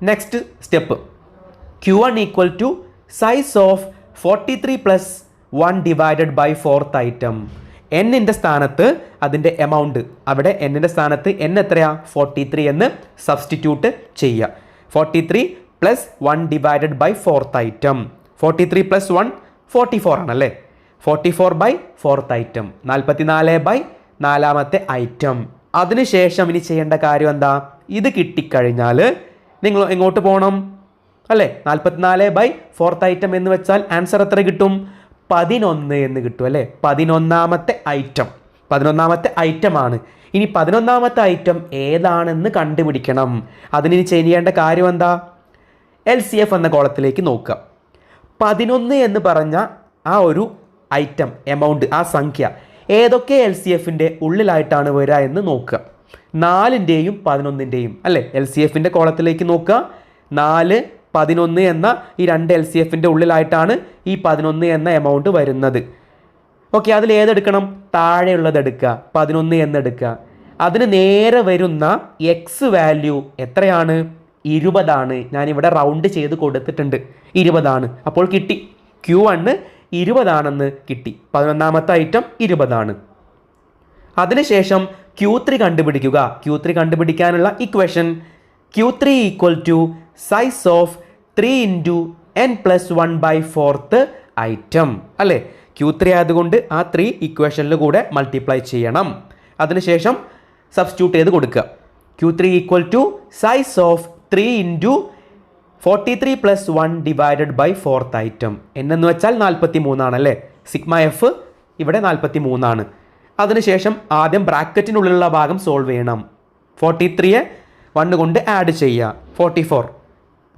next step Q1 = size of 43 + 1/4th item. n-ൻ്റെ സ്ഥാനത്ത് അതിൻ്റെ എമൗണ്ട്, അവിടെ n-ൻ്റെ സ്ഥാനത്ത് n എത്രയാ? 43 എന്ന് സബ്സ്റ്റിറ്റ്യൂട്ട് ചെയ്യുക. 43 + 1/4th ഐറ്റം. 43 + 1 44 ആണല്ലേ? 44/4th item, 44/4ാമത്തെ item. അതിനുശേഷം ഇനി ചെയ്യേണ്ട കാര്യം എന്താ? ഇത് കിട്ടിക്കഴിഞ്ഞാൽ നിങ്ങൾ എങ്ങോട്ട് പോകണം അല്ലേ? 44/4th ഐറ്റം എന്ന് വെച്ചാൽ ആൻസർ എത്ര കിട്ടും? 11 എന്ന് കിട്ടും അല്ലേ? 11ാമത്തെ ഐറ്റമാണ്. ഇനി 11ാമത്തെ ഐറ്റം ഏതാണെന്ന് കണ്ടുപിടിക്കണം. അതിന് ചെയ്യേണ്ട കാര്യം എന്താ? LCF എന്ന കോളത്തിലേക്ക് നോക്കുക. 11 എന്ന് പറഞ്ഞ ആ ഒരു ഐറ്റം എമൗണ്ട്, ആ സംഖ്യ ഏതൊക്കെ LCFൻ്റെ ഉള്ളിലായിട്ടാണ് വരിക എന്ന് നോക്കുക. 4ൻ്റെയും 11ൻ്റെയും അല്ലേ? LCFൻ്റെ കോളത്തിലേക്ക് നോക്കുക. 4, 11 എന്ന ഈ 2 LCFൻ്റെ ഉള്ളിലായിട്ടാണ് ഈ 11 എന്ന എമൗണ്ട് വരുന്നത്. ഓക്കെ, അതിൽ ഏതെടുക്കണം? താഴെയുള്ളത് എടുക്കുക, 11 എന്നെടുക്കുക. അതിന് നേരെ വരുന്ന എക്സ് വാല്യൂ എത്രയാണ്? 20 ആണ്. ഞാനിവിടെ റൗണ്ട് ചെയ്ത് കൊടുത്തിട്ടുണ്ട്, 20 ആണ്. അപ്പോൾ കിട്ടി, Q1 20 ആണെന്ന് കിട്ടി. 11ാമത്തെ ഐറ്റം 20 ആണ്. അതിനുശേഷം Q3 കണ്ടുപിടിക്കുക. Q3 കണ്ടുപിടിക്കാനുള്ള equation Q3 = size of 3 × n+1/4th item അല്ലേ? Q3 ആയതുകൊണ്ട് ആ 3 ഇക്വേഷനിൽ കൂടെ മൾട്ടിപ്ലൈ ചെയ്യണം. അതിനുശേഷം സബ്സ്റ്റിറ്റ്യൂട്ട് ചെയ്ത് കൊടുക്കുക. Q3 = size of 3 × 43 + 1/4th item. n എന്ന് വെച്ചാൽ 43 ആണല്ലേ? സിഗ്മ F ഇവിടെ 43 ആണ്. അതിനുശേഷം ആദ്യം ബ്രാക്കറ്റിനുള്ളിലുള്ള ഭാഗം സോൾവ് ചെയ്യണം. 43യെ 1 കൊണ്ട് ആഡ് ചെയ്യുക, 44.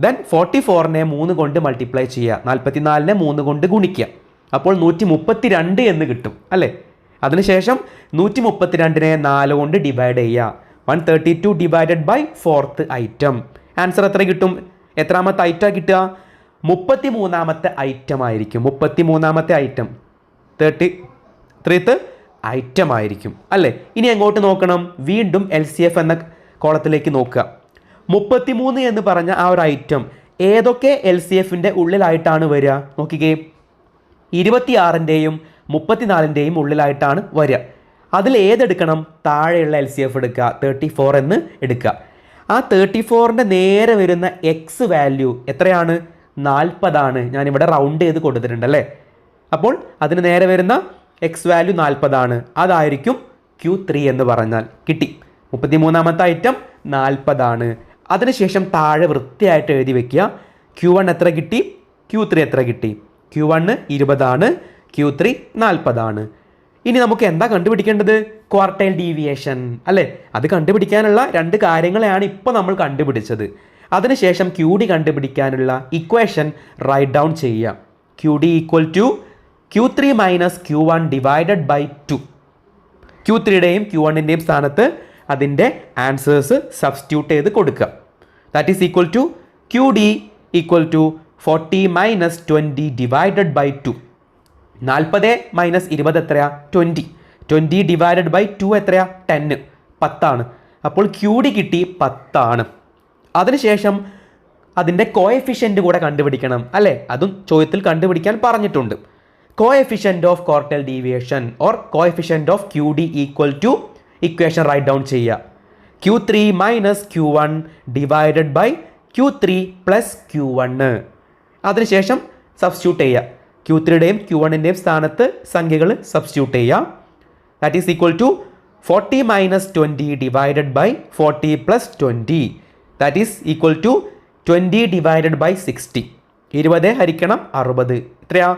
ദെൻ 44നെ 3 കൊണ്ട് മൾട്ടിപ്ലൈ ചെയ്യുക, 44നെ 3 കൊണ്ട് ഗുണിക്കുക. അപ്പോൾ 132 എന്ന് കിട്ടും അല്ലേ. അതിനുശേഷം 132നെ 4 കൊണ്ട് ഡിവൈഡ് ചെയ്യുക, 132 divided by 4th item. Answer എത്ര കിട്ടും? എത്രാമത്തെ ഐറ്റം കിട്ടുക? 33ാമത്തെ ഐറ്റം ആയിരിക്കും. 33ാമത്തെ ഐറ്റം 33th ഐറ്റം ആയിരിക്കും അല്ലേ. ഇനി എങ്ങോട്ട് നോക്കണം? വീണ്ടും LCF എന്ന കോളത്തിലേക്ക് നോക്കുക. 33 എന്ന് പറഞ്ഞ ആ ഒരു ഐറ്റം ഏതൊക്കെ LCFൻ്റെ ഉള്ളിലായിട്ടാണ് വരിക? നോക്കിക്കേ, 26ൻ്റെയും 34ൻ്റെയും ഉള്ളിലായിട്ടാണ് വരിക. അതിൽ ഏതെടുക്കണം? താഴെയുള്ള LCF എടുക്കുക, 34 എന്ന് എടുക്കുക. ആ 34ൻ്റെ നേരെ വരുന്ന എക്സ് വാല്യൂ എത്രയാണ്? 40 ഞാനിവിടെ റൗണ്ട് ചെയ്ത് കൊടുത്തിട്ടുണ്ട് അല്ലേ. അപ്പോൾ അതിന് നേരെ വരുന്ന എക്സ് വാല്യൂ 40. അതായിരിക്കും Q3 എന്ന് പറഞ്ഞാൽ. കിട്ടി. 33ാമത്തെ ഐറ്റം 40. അതിനുശേഷം താഴെ വൃത്തിയായിട്ട് എഴുതി വെക്കുക. Q1 എത്ര കിട്ടി? Q3 എത്ര കിട്ടി? Q1 20, Q3 40. ഇനി നമുക്ക് എന്താ കണ്ടുപിടിക്കേണ്ടത്? ക്വാർട്ടൈൽ ഡീവിയേഷൻ അല്ലേ. അത് കണ്ടുപിടിക്കാനുള്ള 2 കാര്യങ്ങളെയാണ് ഇപ്പോൾ നമ്മൾ കണ്ടുപിടിച്ചത്. അതിനുശേഷം QD കണ്ടുപിടിക്കാനുള്ള ഇക്വേഷൻ റൈറ്റ് ഡൗൺ ചെയ്യുക. QD equal to Q3 minus Q1 divided by 2. Q3യുടെയും Q1ൻ്റെയും സ്ഥാനത്ത് അതിൻ്റെ ആൻസേഴ്സ് സബ്സ്റ്റിറ്റ്യൂട്ട് ചെയ്ത് കൊടുക്കുക. That is equal to QD equal to 40 minus 20 divided by 2. 40 minus 20 എത്രയാ? 20. 20 ഡിവൈഡഡ് ബൈ 2 എത്രയാ? 10. 10. അപ്പോൾ QD കിട്ടി 10. അതിനുശേഷം അതിൻ്റെ കോഎഫിഷ്യൻ്റ് കൂടെ കണ്ടുപിടിക്കണം അല്ലേ. അതും ചോദ്യത്തിൽ കണ്ടുപിടിക്കാൻ പറഞ്ഞിട്ടുണ്ട്. Coefficient of quartile deviation or coefficient of QD equal to equation write down ചെയ്യുക. Q3 minus Q1 divided by Q3 plus Q1. അതിനുശേഷം സബ്സ്റ്റിറ്റ്യൂട്ട് ചെയ്യുക. Q3യുടെയും Q1ൻ്റെയും സ്ഥാനത്ത് സംഖ്യകൾ സബ്സ്റ്റിറ്റ്യൂട്ട് ചെയ്യുക. That is equal to 40 minus 20 divided by 40 plus 20. That is equal to 20 divided by 60. 20 ഹരിക്കണം 60 എത്രയാ?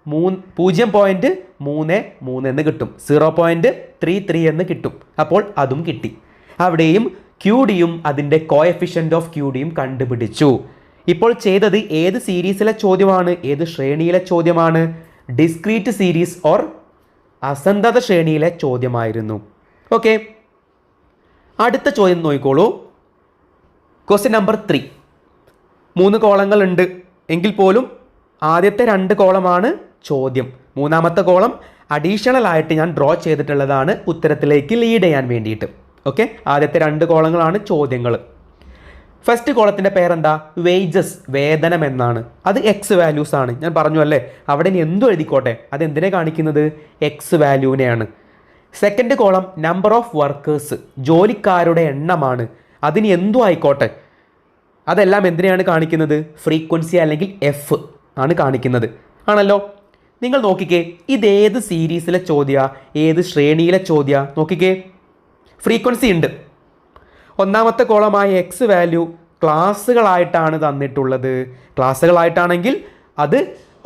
0.33 എന്ന് കിട്ടും. 0.33 എന്ന് കിട്ടും. അപ്പോൾ അതും കിട്ടി. അവിടെയും QDയും അതിൻ്റെ കോഎഫിഷ്യൻ്റ് ഓഫ് QDയും കണ്ടുപിടിച്ചു. ഇപ്പോൾ ചെയ്തത് ഏത് സീരീസിലെ ചോദ്യമാണ്? ഏത് ശ്രേണിയിലെ ചോദ്യമാണ്? ഡിസ്ക്രീറ്റ് സീരീസ് ഓർ അസന്തത ശ്രേണിയിലെ ചോദ്യമായിരുന്നു. ഓക്കെ, അടുത്ത ചോദ്യം നോക്കിക്കോളൂ. Question number 3. 3 കോളങ്ങളുണ്ട് എങ്കിൽ പോലും ആദ്യത്തെ 2 കോളമാണ് ചോദ്യം. 3ാമത്തെ കോളം അഡീഷണൽ ആയിട്ട് ഞാൻ ഡ്രോ ചെയ്തിട്ടുള്ളതാണ് ഉത്തരത്തിലേക്ക് ലീഡ് ചെയ്യാൻ വേണ്ടിയിട്ട്. ഓക്കെ, ആദ്യത്തെ 2 കോളങ്ങളാണ് ചോദ്യങ്ങൾ. ഫസ്റ്റ് കോളത്തിൻ്റെ പേരെന്താ? വേജസ്, വേതനം എന്നാണ്. അത് എക്സ് വാല്യൂസ് ആണ്. ഞാൻ പറഞ്ഞു അല്ലേ, അവിടെ ഇനി എന്തും എഴുതിക്കോട്ടെ, അത് എന്തിനെ കാണിക്കുന്നത്? എക്സ് വാല്യൂവിനെയാണ്. Second column number of workers, ജോലിക്കാരുടെ എണ്ണമാണ്. അതിന് എന്തും ആയിക്കോട്ടെ, അതെല്ലാം എന്തിനെയാണ് കാണിക്കുന്നത്? ഫ്രീക്വൻസി അല്ലെങ്കിൽ എഫ് ആണ് കാണിക്കുന്നത്. ആണല്ലോ. നിങ്ങൾ നോക്കിക്കേ, ഇതേത് സീരീസിലെ ചോദ്യ, ഏത് ശ്രേണിയിലെ ചോദ്യ? നോക്കിക്കേ, ഫ്രീക്വൻസി ഉണ്ട്. 1ാമത്തെ കോളമായ എക്സ് വാല്യൂ ക്ലാസ്സുകളായിട്ടാണ് തന്നിട്ടുള്ളത്. ക്ലാസ്സുകളായിട്ടാണെങ്കിൽ അത്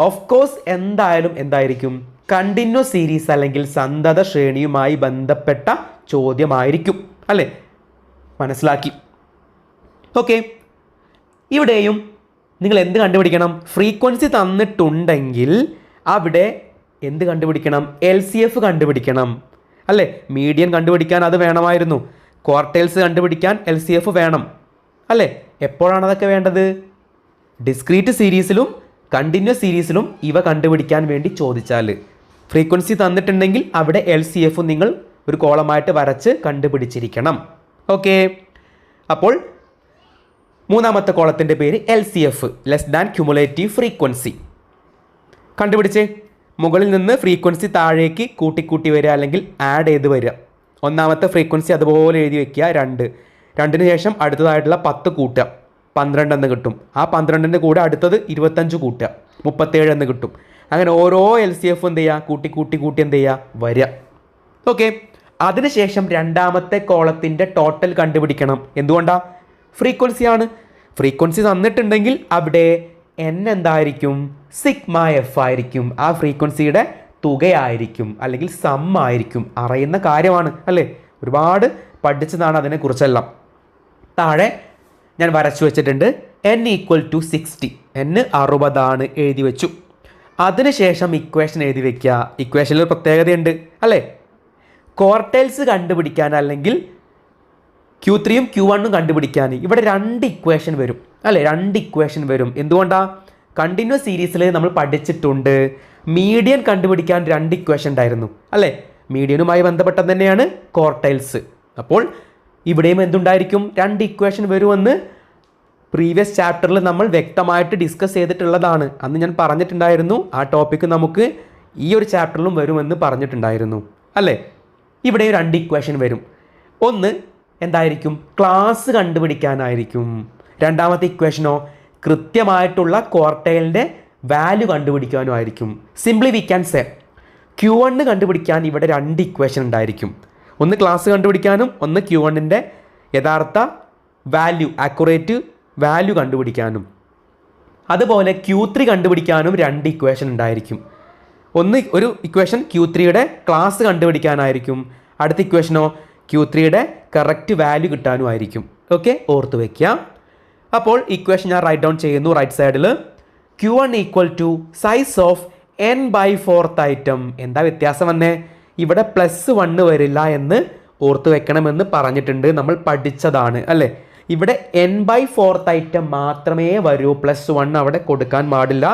ഓഫ് കോഴ്സ് എന്തായാലും എന്തായിരിക്കും? കണ്ടിന്യൂസ് സീരീസ് അല്ലെങ്കിൽ സന്തത ശ്രേണിയുമായി ബന്ധപ്പെട്ട ചോദ്യമായിരിക്കും അല്ലേ. മനസ്സിലാക്കി? ഓക്കെ, ഇവിടെയും നിങ്ങൾ എന്ത് കണ്ടുപിടിക്കണം? ഫ്രീക്വൻസി തന്നിട്ടുണ്ടെങ്കിൽ അവിടെ എന്ത് കണ്ടുപിടിക്കണം? LCF കണ്ടുപിടിക്കണം അല്ലേ. മീഡിയൻ കണ്ടുപിടിക്കാൻ അത് വേണമായിരുന്നു. ക്വാർട്ടൈൽസ് കണ്ടുപിടിക്കാൻ LCF വേണം അല്ലേ. എപ്പോഴാണ് അതൊക്കെ വേണ്ടത്? ഡിസ്ക്രീറ്റ് സീരീസിലും കണ്ടിന്യൂസ് സീരീസിലും ഇവ കണ്ടുപിടിക്കാൻ വേണ്ടി ചോദിച്ചാൽ. ഫ്രീക്വൻസി തന്നിട്ടുണ്ടെങ്കിൽ അവിടെ LCF നിങ്ങൾ ഒരു കോളമായിട്ട് വരച്ച് കണ്ടുപിടിച്ചിരിക്കണം. ഓക്കെ, അപ്പോൾ 3ാമത്തെ കോളത്തിൻ്റെ പേര് LCF, less than cumulative frequency. കണ്ടുപിടിച്ചേ. മുകളിൽ നിന്ന് ഫ്രീക്വൻസി താഴേക്ക് കൂട്ടിക്കൂട്ടി വരിക അല്ലെങ്കിൽ ആഡ് ചെയ്ത് വരിക. 1ാമത്തെ ഫ്രീക്വൻസി അതുപോലെ എഴുതി വയ്ക്കുക 2. 2ന് ശേഷം അടുത്തതായിട്ടുള്ള 10 കൂട്ടുക, 12 എന്ന് കിട്ടും. ആ 12ൻ്റെ കൂടെ അടുത്തത് 25 കൂട്ടുക, 37 എന്ന് കിട്ടും. അങ്ങനെ ഓരോ LCF എന്ത് ചെയ്യുക? കൂട്ടി എന്ത് ചെയ്യുക? വരിക. ഓക്കെ, അതിനുശേഷം 2ാമത്തെ കോളത്തിൻ്റെ ടോട്ടൽ കണ്ടുപിടിക്കണം. എന്തുകൊണ്ടാണ്? ഫ്രീക്വൻസിയാണ്. ഫ്രീക്വൻസി തന്നിട്ടുണ്ടെങ്കിൽ അവിടെ n എന്തായിരിക്കും? സിഗ്മ എഫ് ആയിരിക്കും. ആ ഫ്രീക്വൻസിയുടെ തുകയായിരിക്കും അല്ലെങ്കിൽ സം ആയിരിക്കും. അറിയുന്ന കാര്യമാണ് അല്ലേ, ഒരുപാട് പഠിച്ചതാണ് അതിനെക്കുറിച്ചെല്ലാം. താഴെ ഞാൻ വരച്ചു വെച്ചിട്ടുണ്ട് n = 60, n 60 എഴുതി വെച്ചു. അതിനുശേഷം ഇക്വേഷൻ എഴുതി വെക്കുക. ഇക്വേഷനിൽ ഒരു പ്രത്യേകതയുണ്ട് അല്ലേ, ക്വാർട്ടൈൽസ് കണ്ടുപിടിക്കാൻ അല്ലെങ്കിൽ Q3 Q1 കണ്ടുപിടിക്കാൻ ഇവിടെ 2 ഇക്വേഷൻ വരും അല്ലേ, 2 ഇക്വേഷൻ വരും. എന്തുകൊണ്ടാണ്? കണ്ടിന്യൂസ് സീരീസിൽ നമ്മൾ പഠിച്ചിട്ടുണ്ട് മീഡിയൻ കണ്ടുപിടിക്കാൻ 2 ഇക്വേഷൻ ഉണ്ടായിരുന്നു അല്ലേ, മീഡിയനുമായി ബന്ധപ്പെട്ടത് തന്നെയാണ് ക്വാർട്ടൈൽസ്. അപ്പോൾ ഇവിടെയും എന്തുണ്ടായിരിക്കും, 2 ഇക്വേഷൻ വരുമെന്ന് പ്രീവിയസ് ചാപ്റ്ററിൽ നമ്മൾ വ്യക്തമായിട്ട് ഡിസ്കസ് ചെയ്തിട്ടുള്ളതാണ്. അന്ന് ഞാൻ പറഞ്ഞിട്ടുണ്ടായിരുന്നു ആ ടോപ്പിക്ക് നമുക്ക് ഈ ഒരു ചാപ്റ്ററിലും വരുമെന്ന് പറഞ്ഞിട്ടുണ്ടായിരുന്നു അല്ലേ. ഇവിടെ 2 ഇക്വേഷൻ വരും. ഒന്ന് എന്തായിരിക്കും, ക്ലാസ് കണ്ടുപിടിക്കാനായിരിക്കും. രണ്ടാമത്തെ ഇക്വേഷനോ കൃത്യമായിട്ടുള്ള ക്വാർട്ടൈലിൻ്റെ വാല്യൂ കണ്ടുപിടിക്കാനും ആയിരിക്കും. Simply we can say Q1 കണ്ടുപിടിക്കാൻ ഇവിടെ 2 ഇക്വേഷൻ ഉണ്ടായിരിക്കും. ഒന്ന് ക്ലാസ് കണ്ടുപിടിക്കാനും ഒന്ന് Q1ൻ്റെ യഥാർത്ഥ വാല്യൂ, ആക്യുറേറ്റ് വാല്യൂ കണ്ടുപിടിക്കാനും. അതുപോലെ Q3 കണ്ടുപിടിക്കാനും 2 ഇക്വേഷൻ ഉണ്ടായിരിക്കും. ഒരു ഇക്വേഷൻ Q3യുടെ ക്ലാസ് കണ്ടുപിടിക്കാനായിരിക്കും, അടുത്ത ഇക്വേഷനോ Q3യുടെ കറക്റ്റ് വാല്യൂ കിട്ടാനും ആയിരിക്കും. ഓക്കെ, ഓർത്ത് വയ്ക്കുക. അപ്പോൾ ഇക്വേഷൻ ഞാൻ റൈറ്റ് ഡൗൺ ചെയ്യുന്നു. റൈറ്റ് സൈഡിൽ Q1 = size of n/4 item. എന്താ വ്യത്യാസം വന്നേ, ഇവിടെ +1 വരില്ല എന്ന് ഓർത്ത് വെക്കണമെന്ന് പറഞ്ഞിട്ടുണ്ട്, നമ്മൾ പഠിച്ചതാണ് അല്ലേ. ഇവിടെ n/4 ഐറ്റം മാത്രമേ വരൂ, +1 അവിടെ കൊടുക്കാൻ പാടില്ല.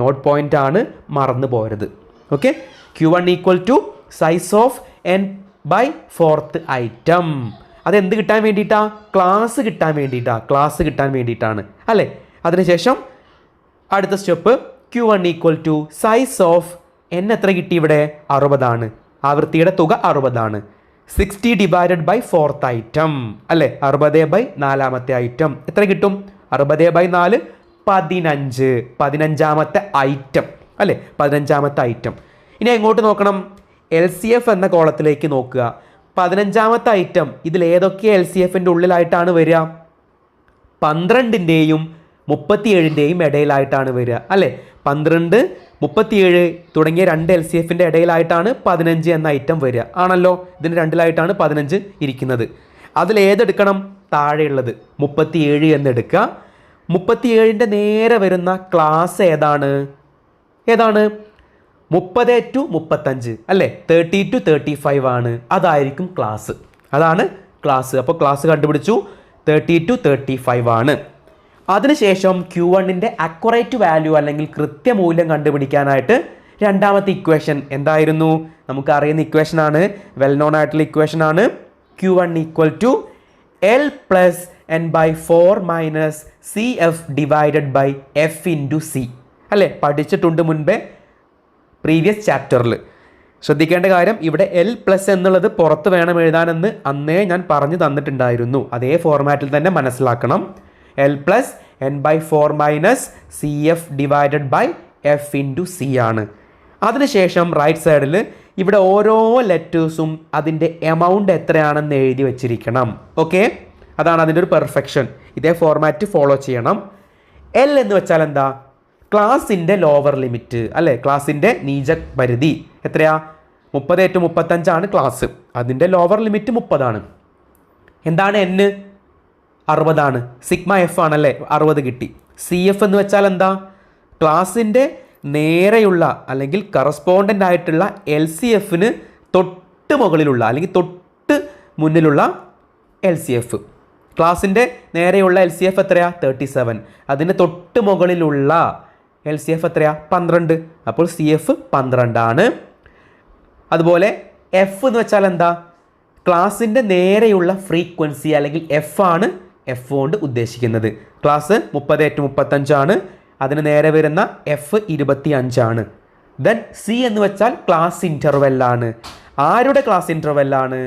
നോട്ട് പോയിന്റ് ആണ്, മറന്നു പോരുത്. Okay, Q1 = size of n/4 item. അതെന്ത് കിട്ടാൻ വേണ്ടിയിട്ടാണ്? ക്ലാസ് കിട്ടാൻ വേണ്ടിയിട്ടാണ് അല്ലേ. അതിനുശേഷം അടുത്ത step Q1 = size of n എത്ര കിട്ടി, ഇവിടെ 60 ആവൃത്തിയുടെ തുക 60 60 / 4th ഐറ്റം അല്ലേ, 60/4 ഐറ്റം എത്ര കിട്ടും, 60/4 15, 15ാമത്തെ ഐറ്റം അല്ലേ, 15ാമത്തെ ഐറ്റം. ഇനി എങ്ങോട്ട് നോക്കണം, LCF എന്ന കോളത്തിലേക്ക് നോക്കുക. 15ാമത്തെ ഐറ്റം ഇതിൽ ഏതൊക്കെ LCFൻ്റെ ഉള്ളിലായിട്ടാണ് വരിക, 12ൻ്റെയും 37ൻ്റെയും ഇടയിലായിട്ടാണ് വരിക അല്ലേ. 12, 37 തുടങ്ങിയ 2 LCFൻ്റെ ഇടയിലായിട്ടാണ് 15 എന്ന ഐറ്റം വരിക ആണല്ലോ. ഇതിന് 2ലായിട്ടാണ് 15 ഇരിക്കുന്നത്. അതിലേതെടുക്കണം, താഴെയുള്ളത് 37 എന്നെടുക്കുക. 37ൻ്റെ നേരെ വരുന്ന ക്ലാസ് ഏതാണ്, 30 to 35 അല്ലേ, 30 to 35 ആണ്. അതായിരിക്കും ക്ലാസ്, അതാണ് ക്ലാസ്. അപ്പോൾ ക്ലാസ് കണ്ടുപിടിച്ചു, 30 to 35 ആണ്. അതിനുശേഷം Q1ൻ്റെ അക്യുറേറ്റ് വാല്യൂ അല്ലെങ്കിൽ കൃത്യമൂല്യം കണ്ടുപിടിക്കാനായിട്ട് രണ്ടാമത്തെ ഇക്വേഷൻ എന്തായിരുന്നു, നമുക്കറിയുന്ന ഇക്വേഷനാണ്, വെൽ നോൺ ആയിട്ടുള്ള ഇക്വേഷനാണ്. Q1 = L + n/4 - CF / F × C അല്ലേ, പഠിച്ചിട്ടുണ്ട് മുൻപേ പ്രീവിയസ് ചാപ്റ്ററിൽ. ശ്രദ്ധിക്കേണ്ട കാര്യം, ഇവിടെ L+ എന്നുള്ളത് പുറത്ത് വേണം എഴുതാനെന്ന് അന്നേ ഞാൻ പറഞ്ഞു തന്നിട്ടുണ്ടായിരുന്നു. അതേ ഫോർമാറ്റിൽ തന്നെ മനസ്സിലാക്കണം. L + n/4 - CF / F × C ആണ്. അതിനുശേഷം റൈറ്റ് സൈഡിൽ ഇവിടെ ഓരോ ലെറ്റേഴ്സും അതിൻ്റെ എമൗണ്ട് എത്രയാണെന്ന് എഴുതി വെച്ചിരിക്കണം. ഓക്കെ, അതാണ് അതിൻ്റെ ഒരു പെർഫെക്ഷൻ. ഇതേ ഫോർമാറ്റ് ഫോളോ ചെയ്യണം. L എന്ന് വെച്ചാൽ എന്താ, ക്ലാസിൻ്റെ ലോവർ ലിമിറ്റ് അല്ലേ, ക്ലാസിൻ്റെ നീച പരിധി എത്രയാ, 30 to 35 ക്ലാസ്, അതിൻ്റെ ലോവർ ലിമിറ്റ് 30. എന്താണ് n, 60. സിഗ്മ F ആണല്ലേ, 60 കിട്ടി. CF എന്ന് വെച്ചാൽ എന്താ, ക്ലാസിൻ്റെ നേരെയുള്ള അല്ലെങ്കിൽ കറസ്പോണ്ടൻ്റ് ആയിട്ടുള്ള LCFന് തൊട്ട് മുകളിലുള്ള അല്ലെങ്കിൽ തൊട്ട് മുന്നിലുള്ള LCF. ക്ലാസിൻ്റെ നേരെയുള്ള LCF എത്രയാ, 37. അതിന് തൊട്ട് മുകളിലുള്ള LCF എത്രയാ, 12. അപ്പോൾ CF 12 ആണ്. അതുപോലെ F എന്ന് വെച്ചാൽ എന്താ, ക്ലാസിൻ്റെ നേരെയുള്ള ഫ്രീക്വൻസി അല്ലെങ്കിൽ F ആണ് F കൊണ്ട് ഉദ്ദേശിക്കുന്നത്. ക്ലാസ് 30 to 35 ആണ്, അതിന് നേരെ വരുന്ന F 25 ആണ്. ദെൻ C എന്ന് വെച്ചാൽ ക്ലാസ് ഇൻ്റർവെല്ലാണ്. ആരുടെ ക്ലാസ് ഇൻ്റർവെല്ലാണ്,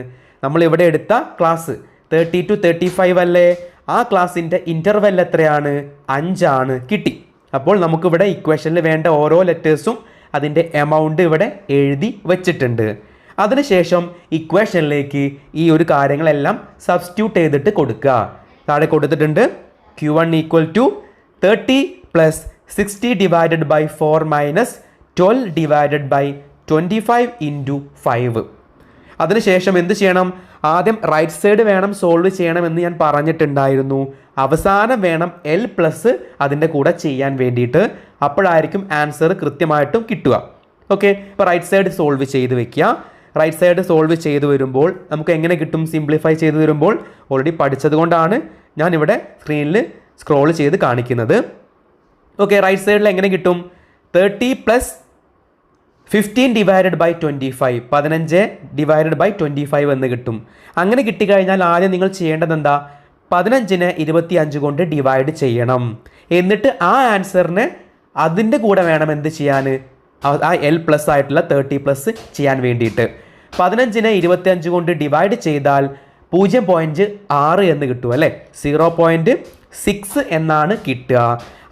നമ്മൾ ഇവിടെ എടുത്ത ക്ലാസ് 30 to 35 അല്ലേ, ആ ക്ലാസിൻ്റെ ഇൻ്റർവെൽ എത്രയാണ്, 5 ആണ്, കിട്ടി. അപ്പോൾ നമുക്കിവിടെ ഇക്വേഷനിൽ വേണ്ട ഓരോ ലെറ്റേഴ്സും അതിൻ്റെ എമൗണ്ട് ഇവിടെ എഴുതി വച്ചിട്ടുണ്ട്. അതിനുശേഷം ഇക്വേഷനിലേക്ക് ഈ ഒരു കാര്യങ്ങളെല്ലാം സബ്സ്റ്റിറ്റ്യൂട്ട് ചെയ്തിട്ട് കൊടുക്കുക. താഴെ കൊടുത്തിട്ടുണ്ട് Q1 = 30 + 60 / 4 - 12 / 25 ഇൻറ്റു 5. അതിനുശേഷം എന്ത് ചെയ്യണം? ആദ്യം റൈറ്റ് സൈഡ് വേണം സോൾവ് ചെയ്യണമെന്ന് ഞാൻ പറഞ്ഞിട്ടുണ്ടായിരുന്നു. അവസാനം വേണം എൽ പ്ലസ് അതിൻ്റെ കൂടെ ചെയ്യാൻ വേണ്ടിയിട്ട്. അപ്പോഴായിരിക്കും ആൻസർ കൃത്യമായിട്ടും കിട്ടുക. ഓക്കെ, ഇപ്പോൾ റൈറ്റ് സൈഡ് സോൾവ് ചെയ്ത് വെക്കുക. റൈറ്റ് സൈഡ് സോൾവ് ചെയ്ത് വരുമ്പോൾ നമുക്ക് എങ്ങനെ കിട്ടും? സിംപ്ലിഫൈ ചെയ്ത് വരുമ്പോൾ ഓൾറെഡി പഠിച്ചത് കൊണ്ടാണ് ഞാനിവിടെ സ്ക്രീനിൽ സ്ക്രോൾ ചെയ്ത് കാണിക്കുന്നത്. ഓക്കെ, റൈറ്റ് സൈഡിൽ എങ്ങനെ കിട്ടും? 30 plus 15 divided by 25, 15 divided by 25 എന്ന് കിട്ടും. അങ്ങനെ കിട്ടിക്കഴിഞ്ഞാൽ ആദ്യം നിങ്ങൾ ചെയ്യേണ്ടത് എന്താ? 15നെ 25 കൊണ്ട് ഡിവൈഡ് ചെയ്യണം. എന്നിട്ട് ആ ആൻസറിന് അതിൻ്റെ കൂടെ വേണം എന്ത് ചെയ്യാൻ? ആ എൽ പ്ലസ് ആയിട്ടുള്ള 30 പ്ലസ് ചെയ്യാൻ വേണ്ടിയിട്ട്. 15നെ 25 കൊണ്ട് ഡിവൈഡ് ചെയ്താൽ 0.6 എന്ന് കിട്ടും അല്ലേ? 0.6 എന്നാണ് കിട്ടുക.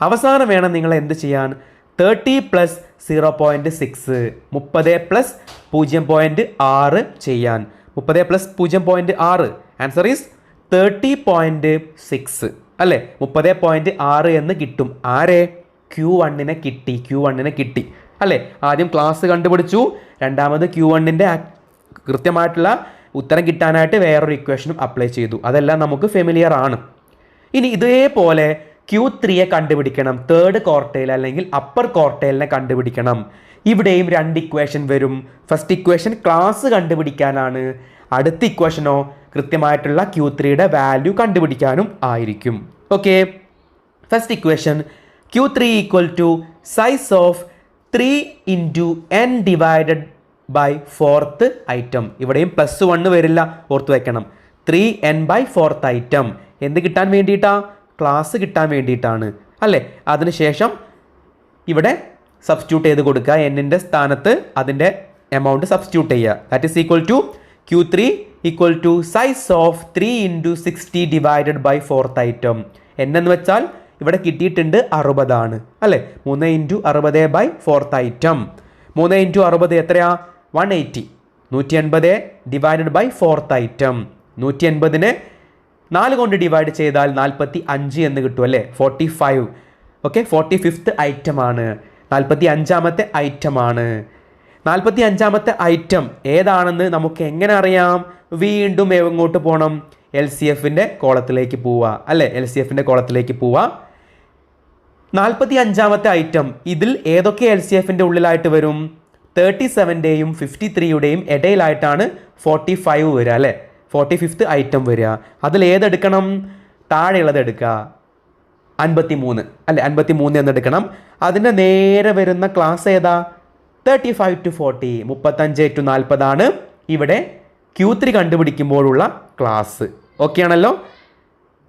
അവസാനം വേണം നിങ്ങൾ എന്ത് ചെയ്യാൻ? 30 പ്ലസ് 0.6, 30 പ്ലസ് 0.6 ചെയ്യാൻ. 30 പ്ലസ് 0.6 ആൻസർ ഈസ് 30.6 അല്ലേ? 30.6 എന്ന് കിട്ടും. ആരെ? Q1നെ കിട്ടി. Q1നെ കിട്ടി അല്ലേ? ആദ്യം ക്ലാസ് കണ്ടുപിടിച്ചു, രണ്ടാമത് Q1ൻ്റെ കൃത്യമായിട്ടുള്ള ഉത്തരം കിട്ടാനായിട്ട് വേറൊരു ഇക്വേഷനും അപ്ലൈ ചെയ്തു. അതെല്ലാം നമുക്ക് ഫെമിലിയർ ആണ്. ഇനി ഇതേപോലെ Q3യെ കണ്ടുപിടിക്കണം. തേർഡ് ക്വാർട്ടൈൽ അല്ലെങ്കിൽ അപ്പർ ക്വാർട്ടൈലിനെ കണ്ടുപിടിക്കണം. ഇവിടെയും രണ്ട് ഇക്വേഷൻ വരും. ഫസ്റ്റ് ഇക്വേഷൻ ക്ലാസ് കണ്ടുപിടിക്കാനാണ്. അടുത്ത ഇക്വേഷനോ കൃത്യമായിട്ടുള്ള Q3യുടെ വാല്യൂ കണ്ടുപിടിക്കാനും ആയിരിക്കും. Okay, first equation Q3 equal to size of 3 into n divided by 4th item. ഇവിടെയും +1 വരില്ല, ഓർത്ത് വയ്ക്കണം. 3n ബൈ 4th ഐറ്റം എന്ത് കിട്ടാൻ വേണ്ടിയിട്ടാ? ക്ലാസ് കിട്ടാൻ വേണ്ടിയിട്ടാണ് അല്ലേ? അതിനുശേഷം ഇവിടെ സബ്സ്റ്റിറ്റ്യൂട്ട് ചെയ്ത് കൊടുക്കുക. എന്നിൻ്റെ സ്ഥാനത്ത് അതിൻ്റെ എമൗണ്ട് സബ്സ്റ്റിറ്റ്യൂട്ട് ചെയ്യുക. That is equal to Q3 equal to size of 3 into 60 divided by 4th item. എന്ന് വെച്ചാൽ ഇവിടെ കിട്ടിയിട്ടുണ്ട് 60 ആണ് അല്ലേ? 3 into 60 by 4th item. 3 into 60 എത്രയാ? 180. 180 ഡിവൈഡഡ് ബൈ 4th ഐറ്റം. 180നെ 4 കൊണ്ട് ഡിവൈഡ് ചെയ്താൽ 45 എന്ന് കിട്ടും അല്ലേ? 45. ഓക്കെ, 45th ഐറ്റം ആണ്. 45ാമത്തെ ഐറ്റം ആണ്. 45ാമത്തെ ഐറ്റം ഏതാണെന്ന് നമുക്ക് എങ്ങനെ അറിയാം? വീണ്ടും എങ്ങോട്ട് പോകണം? LCFൻ്റെ കോളത്തിലേക്ക് പോവുക അല്ലേ? LCFൻ്റെ കോളത്തിലേക്ക് പോവുക. 45ാമത്തെ ഐറ്റം ഇതിൽ ഏതൊക്കെ LCFൻ്റെ ഉള്ളിലായിട്ട് വരും? 37ൻ്റെയും 53യുടെയും ഇടയിലായിട്ടാണ് 45 വരിക അല്ലേ? 45th ഐറ്റം വരിക. അതിൽ ഏതെടുക്കണം? താഴെയുള്ളത് എടുക്കുക. 53 അല്ലേ? 53 എന്നെടുക്കണം. അതിൻ്റെ നേരെ വരുന്ന ക്ലാസ് ഏതാ? 35 to 40, 35 to 40 ആണ് ഇവിടെ Q3 കണ്ടുപിടിക്കുമ്പോഴുള്ള ക്ലാസ്. ഓക്കെ ആണല്ലോ?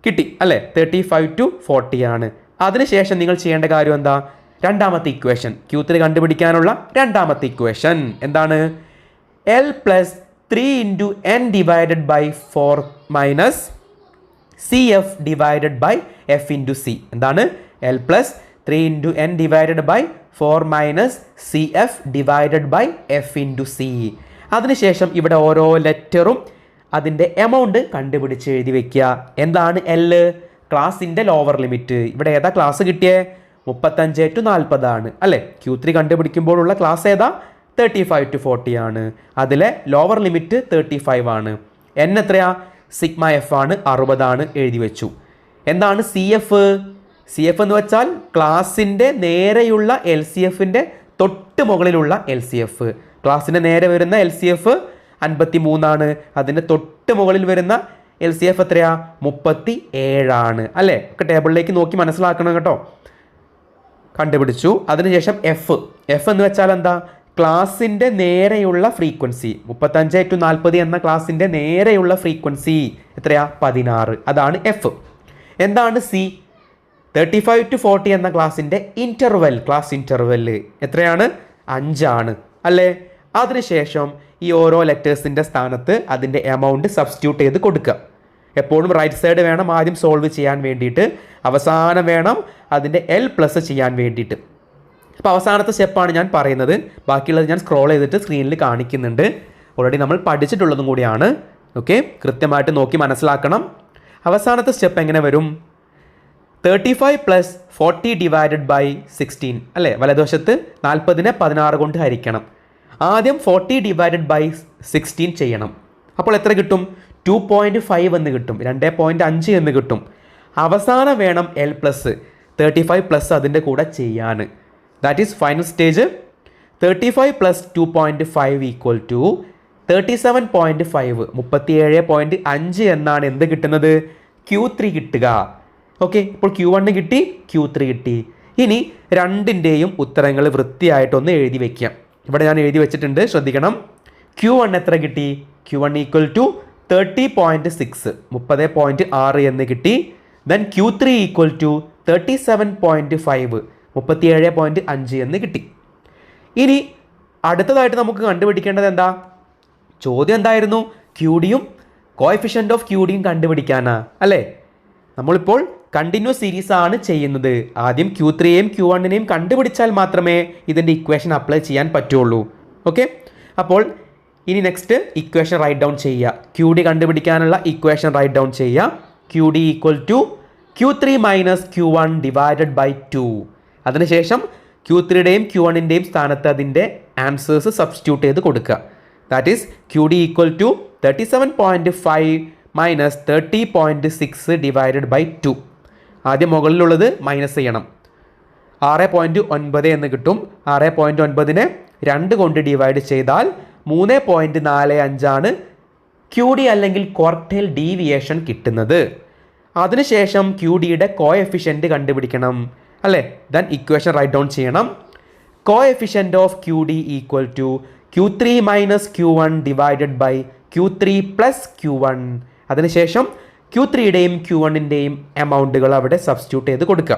കിട്ടി അല്ലേ? 35 to 40 ആണ്. അതിനുശേഷം നിങ്ങൾ ചെയ്യേണ്ട കാര്യം എന്താ? രണ്ടാമത്തെ ഇക്വേഷൻ, Q3 കണ്ടുപിടിക്കാനുള്ള രണ്ടാമത്തെ ഇക്വേഷൻ എന്താണ്? L plus 3 into n divided by 4 minus CF divided by F into C. എന്താണ്? L plus 3 into n divided by 4 minus CF divided by F into C. അതിനുശേഷം ഇവിടെ ഓരോ ലെറ്ററും അതിൻ്റെ എമൗണ്ട് കണ്ടുപിടിച്ച് എഴുതി വെക്കുക. എന്താണ് L? ക്ലാസിൻ്റെ lower limit. ഇവിടെ ഏതാ ക്ലാസ് കിട്ടിയേ? 35 to 40 ആണ് അല്ലേ? Q3 കണ്ടുപിടിക്കുമ്പോഴുള്ള ക്ലാസ് ഏതാ? 35 to 40 ആണ്. അതിലെ ലോവർ ലിമിറ്റ് 35 ആണ്. n എത്രയാ? സിഗ്മ എഫ് ആണ്, 60 ആണ് എഴുതി വെച്ചു. എന്താണ് CF? CF എന്ന് വെച്ചാൽ ക്ലാസിൻ്റെ നേരെയുള്ള LCFൻ്റെ തൊട്ട് മുകളിലുള്ള LCF. ക്ലാസിൻ്റെ നേരെ വരുന്ന LCF 53 ആണ്. അതിൻ്റെ തൊട്ട് മുകളിൽ വരുന്ന LCF എത്രയാ? 37 ആണ് അല്ലേ? ഒക്കെ ടേബിളിലേക്ക് നോക്കി മനസ്സിലാക്കണം കേട്ടോ. കണ്ടുപിടിച്ചു. അതിനുശേഷം F എന്ന് വെച്ചാൽ എന്താ? ക്ലാസിൻ്റെ നേരെയുള്ള ഫ്രീക്വൻസി. 35 to 40 എന്ന ക്ലാസിൻ്റെ നേരെയുള്ള ഫ്രീക്വൻസി എത്രയാ? 16. അതാണ് F. എന്താണ് C? 35 to 40 എന്ന ക്ലാസിൻ്റെ ഇൻ്റർവെൽ, ക്ലാസ് ഇൻ്റർവെൽ എത്രയാണ്? 5 ആണ് അല്ലേ? അതിനുശേഷം ഈ ഓരോ ലെറ്റേഴ്സിൻ്റെ സ്ഥാനത്ത് അതിൻ്റെ എമൗണ്ട് സബ്സ്റ്റിറ്റ്യൂട്ട് ചെയ്ത് കൊടുക്കുക. എപ്പോഴും റൈറ്റ് സൈഡ് വേണം ആദ്യം സോൾവ് ചെയ്യാൻ വേണ്ടിയിട്ട്, അവസാനം വേണം അതിൻ്റെ L പ്ലസ് ചെയ്യാൻ വേണ്ടിയിട്ട്. അപ്പോൾ അവസാനത്തെ സ്റ്റെപ്പാണ് ഞാൻ പറയുന്നത്. ബാക്കിയുള്ളത് ഞാൻ സ്ക്രോൾ ചെയ്തിട്ട് സ്ക്രീനിൽ കാണിക്കുന്നുണ്ട്. ഓൾറെഡി നമ്മൾ പഠിച്ചിട്ടുള്ളതും കൂടിയാണ്. ഓക്കെ, കൃത്യമായിട്ട് നോക്കി മനസ്സിലാക്കണം. അവസാനത്തെ സ്റ്റെപ്പ് എങ്ങനെ വരും? 35 പ്ലസ് 40 ഡിവൈഡഡ് ബൈ 16 അല്ലേ? വലതുവശത്ത് 40നെ 16 കൊണ്ട് ഹരിക്കണം. ആദ്യം 40 ഡിവൈഡഡ് ബൈ 16 ചെയ്യണം. അപ്പോൾ എത്ര കിട്ടും? 2.5 എന്ന് കിട്ടും, 2.5 എന്ന് കിട്ടും. അവസാനം വേണം L പ്ലസ് 35 പ്ലസ് അതിൻ്റെ കൂടെ ചെയ്യാൻ. That is final stage. 35 plus 2.5 equal to 37.5, 37.5 എന്നാണ് എന്ത് കിട്ടുന്നത്? Q3 കിട്ടുക. ഓക്കെ, ഇപ്പോൾ Q1 കിട്ടി, Q3 കിട്ടി. ഇനി രണ്ടിൻ്റെയും ഉത്തരങ്ങൾ വൃത്തിയായിട്ടൊന്ന് എഴുതി വയ്ക്കാം. ഇവിടെ ഞാൻ എഴുതി വെച്ചിട്ടുണ്ട്, ശ്രദ്ധിക്കണം. Q1 എത്ര കിട്ടി? Q1 ഈക്വൽ ടു 30.6, 30.6 എന്ന് കിട്ടി. ദെൻ Q3 ഈക്വൽ ടു 37.5, 37.5 എന്ന് കിട്ടി. ഇനി അടുത്തതായിട്ട് നമുക്ക് കണ്ടുപിടിക്കേണ്ടത് എന്താ? ചോദ്യം എന്തായിരുന്നു? ക്യൂഡിയും കോഎഫിഷ്യൻ്റ് ഓഫ് ക്യൂഡിയും കണ്ടുപിടിക്കാനാ അല്ലേ? നമ്മളിപ്പോൾ കണ്ടിന്യൂസ് സീരീസ് ആണ് ചെയ്യുന്നത്. ആദ്യം Q3യെയും Q1നെയും കണ്ടുപിടിച്ചാൽ മാത്രമേ ഇതിൻ്റെ ഇക്വേഷൻ അപ്ലൈ ചെയ്യാൻ പറ്റുള്ളൂ. ഓക്കെ, അപ്പോൾ ഇനി നെക്സ്റ്റ് ഇക്വേഷൻ റൈറ്റ് ഡൗൺ ചെയ്യുക. QD കണ്ടുപിടിക്കാനുള്ള ഇക്വേഷൻ റൈറ്റ് ഡൗൺ ചെയ്യുക. QD equal to Q3 minus Q1 divided by 2. അതിനുശേഷം Q3യുടെയും Q1ൻ്റെയും സ്ഥാനത്ത് അതിൻ്റെ ആൻസേഴ്സ് സബ്സ്റ്റിറ്റ്യൂട്ട് ചെയ്ത് കൊടുക്കുക. That is QD equal to 37.5 minus 30.6 divided by 2. ആദ്യം മുകളിലുള്ളത് മൈനസ് ചെയ്യണം. 6.9 എന്ന് കിട്ടും. 6.9നെ 2 കൊണ്ട് ഡിവൈഡ് ചെയ്താൽ 3.45 ആണ് QD അല്ലെങ്കിൽ ക്വാർട്ടൈൽ ഡീവിയേഷൻ കിട്ടുന്നത്. അതിനുശേഷം QDയുടെ കോഎഫിഷ്യൻ്റ് കണ്ടുപിടിക്കണം അല്ലേ? ദെൻ ഇക്വേഷൻ റൈറ്റ് ഡൗൺ ചെയ്യണം. Coefficient of QD equal to Q3 minus Q1 divided by Q3 plus Q1. അതിനുശേഷം Q3യുടെയും Q1ൻ്റെയും എമൗണ്ടുകൾ അവിടെ സബ്സ്റ്റിറ്റ്യൂട്ട് ചെയ്ത് കൊടുക്കുക.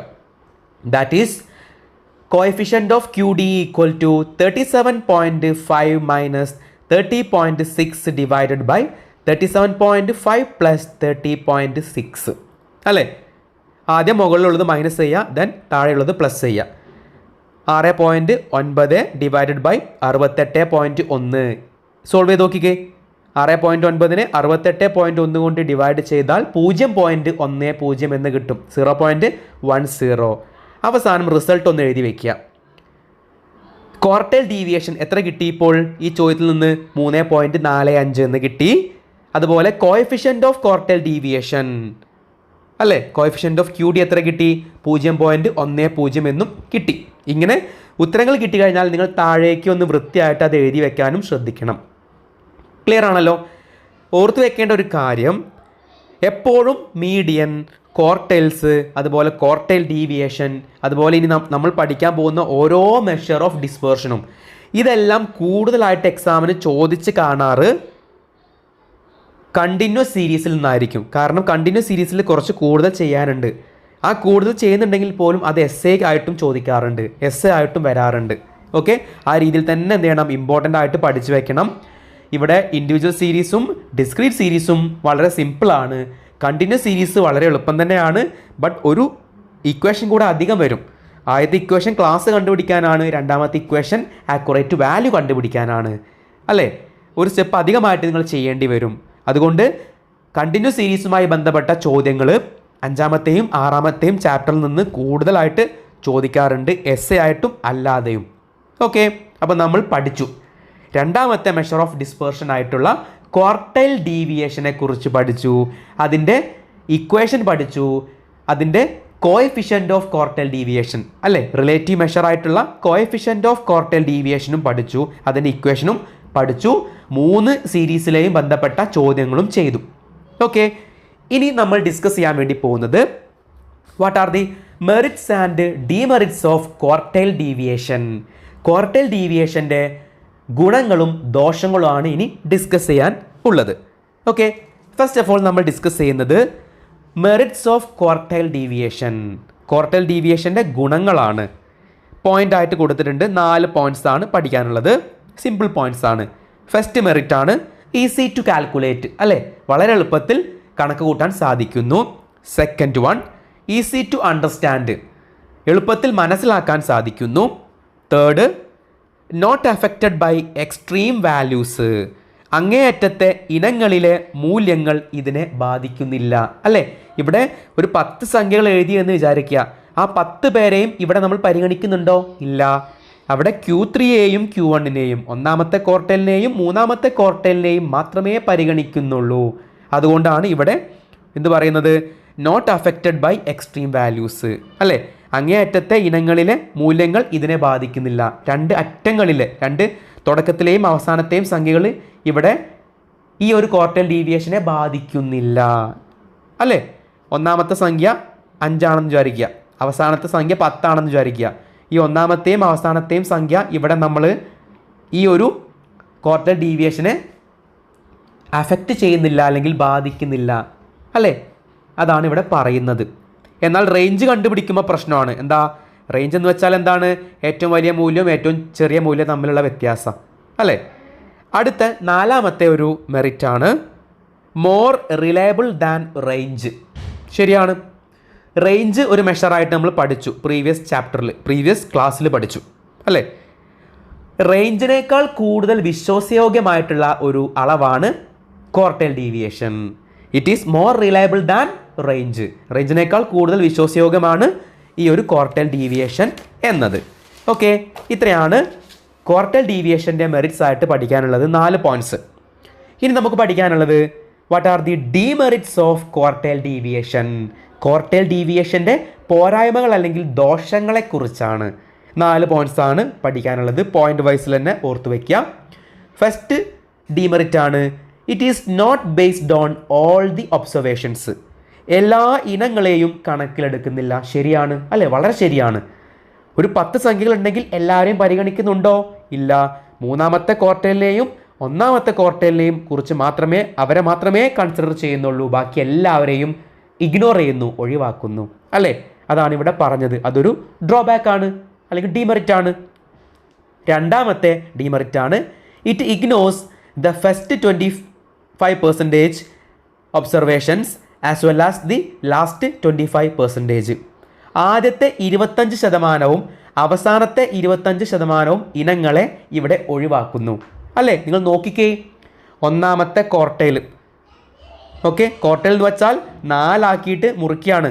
That is coefficient of QD equal to 37.5 minus 30.6 divided by 37.5 plus 30.6 അല്ലേ? ആദ്യം മുകളിലുള്ളത് മൈനസ് ചെയ്യുക, ദെൻ താഴെയുള്ളത് പ്ലസ് ചെയ്യുക. 6.9 ഡിവൈഡഡ് ബൈ 68.1 സോൾവ് ചെയ്ത് നോക്കിക്കേ. 6.9നെ 68.1 കൊണ്ട് ഡിവൈഡ് ചെയ്താൽ 0.10 എന്ന് കിട്ടും, 0.10. അവസാനം റിസൾട്ട് ഒന്ന് എഴുതി വയ്ക്കുക. ക്വാർട്ടൈൽ ഡീവിയേഷൻ എത്ര കിട്ടി? ഇപ്പോൾ ഈ ചോദ്യത്തിൽ നിന്ന് 3.45 എന്ന് കിട്ടി. അതുപോലെ കോഎഫിഷ്യൻ്റ് ഓഫ് ക്വാർട്ടൈൽ ഡീവിയേഷൻ അല്ലേ, കോഎഫിഷ്യൻ്റ് ഓഫ് QD എത്ര കിട്ടി? 0.10 എന്നും കിട്ടി. ഇങ്ങനെ ഉത്തരങ്ങൾ കിട്ടിക്കഴിഞ്ഞാൽ നിങ്ങൾ താഴേക്ക് ഒന്ന് വൃത്തിയായിട്ട് അത് എഴുതി വെക്കാനും ശ്രദ്ധിക്കണം. ക്ലിയർ ആണല്ലോ? ഓർത്ത് വെക്കേണ്ട ഒരു കാര്യം, എപ്പോഴും മീഡിയൻ, ക്വാർട്ടൈൽസ്, അതുപോലെ ക്വാർട്ടൈൽ ഡീവിയേഷൻ, അതുപോലെ ഇനി നമ്മൾ പഠിക്കാൻ പോകുന്ന ഓരോ മെഷർ ഓഫ് ഡിസ്പേർഷനും ഇതെല്ലാം കൂടുതലായിട്ട് എക്സാമിന് ചോദിച്ച് കാണാറ് കണ്ടിന്യൂസ് സീരീസിൽ നിന്നായിരിക്കും. കാരണം കണ്ടിന്യൂസ് സീരീസിൽ കുറച്ച് കൂടുതൽ ചെയ്യാനുണ്ട്. ആ കൂടുതൽ ചെയ്യുന്നുണ്ടെങ്കിൽ പോലും അത് എസ്സേ ആയിട്ടും ചോദിക്കാറുണ്ട്, എസ്സേ ആയിട്ടും വരാറുണ്ട്. ഓക്കെ, ആ രീതിയിൽ തന്നെ എന്ത് ചെയ്യണം? ഇമ്പോർട്ടൻ്റ് ആയിട്ട് പഠിച്ചു വെക്കണം. ഇവിടെ ഇൻഡിവിജ്വൽ സീരീസും ഡിസ്ക്രീറ്റ് സീരീസും വളരെ സിമ്പിളാണ്. കണ്ടിന്യൂസ് സീരീസ് വളരെ എളുപ്പം തന്നെയാണ്. ബട്ട് ഒരു ഇക്വേഷൻ കൂടെ അധികം വരും. ആദ്യത്തെ ഇക്വേഷൻ ക്ലാസ് കണ്ടുപിടിക്കാനാണ്, രണ്ടാമത്തെ ഇക്വേഷൻ ആക്യുറേറ്റ് വാല്യൂ കണ്ടുപിടിക്കാനാണ് അല്ലേ? ഒരു സ്റ്റെപ്പ് അധികമായിട്ട് നിങ്ങൾ ചെയ്യേണ്ടി വരും. അതുകൊണ്ട് കണ്ടിന്യൂസ് സീരീസുമായി ബന്ധപ്പെട്ട ചോദ്യങ്ങൾ 5ാമത്തെയും 6ാമത്തെയും ചാപ്റ്ററിൽ നിന്ന് കൂടുതലായിട്ട് ചോദിക്കാറുണ്ട്, എസ്സേ ആയിട്ടും അല്ലാതെയും. ഓക്കെ, അപ്പോൾ നമ്മൾ പഠിച്ചു. രണ്ടാമത്തെ മെഷർ ഓഫ് ഡിസ്പേർഷൻ ആയിട്ടുള്ള ക്വാർട്ടൈൽ ഡീവിയേഷനെ കുറിച്ച് പഠിച്ചു, അതിൻ്റെ ഇക്വേഷൻ പഠിച്ചു, അതിൻ്റെ കോഎഫിഷ്യൻ്റ് ഓഫ് ക്വാർട്ടൈൽ ഡീവിയേഷൻ അല്ലേ, റിലേറ്റീവ് മെഷർ ആയിട്ടുള്ള കോഎഫിഷ്യൻ്റ് ഓഫ് ക്വാർട്ടൈൽ ഡീവിയേഷനും പഠിച്ചു, അതിൻ്റെ ഇക്വേഷനും പഠിച്ചു. 3 സീരീസിലെയും ബന്ധപ്പെട്ട ചോദ്യങ്ങളും ചെയ്തു. ഓക്കെ, ഇനി നമ്മൾ ഡിസ്കസ് ചെയ്യാൻ വേണ്ടി പോകുന്നത് what are the merits and demerits of quartile deviation. Quartile ഡീവിയേഷൻ്റെ ഗുണങ്ങളും ദോഷങ്ങളുമാണ് ഇനി ഡിസ്കസ് ചെയ്യാൻ ഉള്ളത്. ഓക്കെ, ഫസ്റ്റ് ഓഫ് ഓൾ നമ്മൾ ഡിസ്കസ് ചെയ്യുന്നത് merits of quartile deviation. Quartile ഡീവിയേഷൻ്റെ ഗുണങ്ങളാണ്. പോയിന്റ് ആയിട്ട് കൊടുത്തിട്ടുണ്ട്. 4 പോയിന്റ്സ് ആണ് പഠിക്കാനുള്ളത്. സിമ്പിൾ പോയിന്റ്സ് ആണ്. ഫസ്റ്റ് മെറിറ്റ് ആണ് ഈസി ടു കാൽക്കുലേറ്റ് അല്ലേ, വളരെ എളുപ്പത്തിൽ കണക്ക് കൂട്ടാൻ സാധിക്കുന്നു. Second one easy to understand, എളുപ്പത്തിൽ മനസ്സിലാക്കാൻ സാധിക്കുന്നു. Third not affected by extreme values, അങ്ങേയറ്റത്തെ ഇനങ്ങളിലെ മൂല്യങ്ങൾ ഇതിനെ ബാധിക്കുന്നില്ല അല്ലേ. ഇവിടെ ഒരു 10 സംഖ്യകൾ എഴുതി എന്ന് വിചാരിക്കുക. ആ 10 പേരെയും ഇവിടെ നമ്മൾ പരിഗണിക്കുന്നുണ്ടോ? ഇല്ല. അവിടെ Q3യെയും Q1നെയും ഒന്നാമത്തെ ക്വാർട്ടൈലിനെയും മൂന്നാമത്തെ ക്വാർട്ടൈലിനെയും മാത്രമേ പരിഗണിക്കുന്നുള്ളൂ. അതുകൊണ്ടാണ് ഇവിടെ എന്ത് പറയുന്നത്, not affected by extreme values അല്ലേ. അങ്ങേയറ്റത്തെ ഇനങ്ങളിലെ മൂല്യങ്ങൾ ഇതിനെ ബാധിക്കുന്നില്ല. രണ്ട് അറ്റങ്ങളിലെ തുടക്കത്തിലെയും അവസാനത്തെയും സംഖ്യകൾ ഇവിടെ ഈ ഒരു ക്വാർട്ടൈൽ ഡീവിയേഷനെ ബാധിക്കുന്നില്ല അല്ലേ. ഒന്നാമത്തെ സംഖ്യ 5 ആണെന്ന് വിചാരിക്കുക, അവസാനത്തെ സംഖ്യ 10 ആണെന്ന് വിചാരിക്കുക. ഈ ഒന്നാമത്തെയും അവസാനത്തെയും സംഖ്യ ഇവിടെ നമ്മൾ ഈ ഒരു ക്വാർട്ടൈൽ ഡീവിയേഷനെ അഫക്റ്റ് ചെയ്യുന്നില്ല അല്ലെങ്കിൽ ബാധിക്കുന്നില്ല അല്ലേ. അതാണ് ഇവിടെ പറയുന്നത്. എന്നാൽ റേഞ്ച് കണ്ടുപിടിക്കുമ്പോൾ പ്രശ്നമാണ്. എന്താ റേഞ്ച് എന്ന് വെച്ചാൽ എന്താണ്? ഏറ്റവും വലിയ മൂല്യവും ഏറ്റവും ചെറിയ മൂല്യം തമ്മിലുള്ള വ്യത്യാസം അല്ലേ. അടുത്ത 4ാമത്തെ ഒരു മെറിറ്റ് ആണ് മോർ റിലയബിൾ ദാൻ റേഞ്ച്. ശരിയാണ്, റേഞ്ച് ഒരു മെഷറായിട്ട് നമ്മൾ പഠിച്ചു, പ്രീവിയസ് ക്ലാസ്സിൽ പഠിച്ചു അല്ലേ. റേഞ്ചിനേക്കാൾ കൂടുതൽ വിശ്വാസയോഗ്യമായിട്ടുള്ള ഒരു അളവാണ് quartile deviation. It is more reliable than range. റേഞ്ചിനേക്കാൾ കൂടുതൽ വിശ്വാസയോഗ്യമാണ് ഈ ഒരു ക്വാർട്ടൈൽ ഡീവിയേഷൻ എന്നത്. ഓക്കെ, ഇത്രയാണ് ക്വാർട്ടൈൽ ഡീവിയേഷൻ്റെ മെറിറ്റ്സ് ആയിട്ട് പഠിക്കാനുള്ളത് 4 പോയിന്റ്സ്. ഇനി നമുക്ക് പഠിക്കാനുള്ളത് what are the demerits of quartile deviation. Quartile ഡീവിയേഷൻ്റെ പോരായ്മകൾ അല്ലെങ്കിൽ ദോഷങ്ങളെക്കുറിച്ചാണ് 4 പോയിന്റ്സ് ആണ് പഠിക്കാനുള്ളത്. പോയിന്റ് വൈസിൽ തന്നെ ഓർത്ത് വയ്ക്കുക. ഫസ്റ്റ് ഡീമെറിറ്റ് ആണ് it is not based on all the observations. എല്ലാ ഇനങ്ങളെയും കണക്കിലെടുക്കുന്നില്ല. ശരിയാണ് അല്ലേ, വളരെ ശരിയാണ്. ഒരു 10 സംഖ്യകൾ ഉണ്ടെങ്കിൽ എല്ലാവരെയും പരിഗണിക്കുന്നുണ്ടോ? ഇല്ല. മൂന്നാമത്തെ ക്വാർട്ടൈലിനെയും ഒന്നാമത്തെ ക്വാർട്ടൈലിനെയും കുറിച്ച് അവരെ മാത്രമേ കൺസിഡർ ചെയ്യുന്നുള്ളൂ. ബാക്കി എല്ലാവരെയും ഇഗ്നോർ ചെയ്യുന്നു, ഒഴിവാക്കുന്നു അല്ലേ. അതാണ് ഇവിടെ പറഞ്ഞത്. അതൊരു ഡ്രോബാക്ക് ആണ് അല്ലെങ്കിൽ ഡീമെറിറ്റ് ആണ്. രണ്ടാമത്തെ ഡീമെറിറ്റ് ആണ് it ignores the first 25% observations as well as the last 25%. ആദ്യത്തെ 25%വും അവസാനത്തെ 25%വും ഇനങ്ങളെ ഇവിടെ ഒഴിവാക്കുന്നു അല്ലേ. നിങ്ങൾ നോക്കിക്കേ, ഒന്നാമത്തെ ക്വാർട്ടൈൽ. ഓക്കെ, ക്വാർട്ടൈൽ എന്ന് വെച്ചാൽ 4 ആക്കിയിട്ട് മുറിക്കുകയാണ്.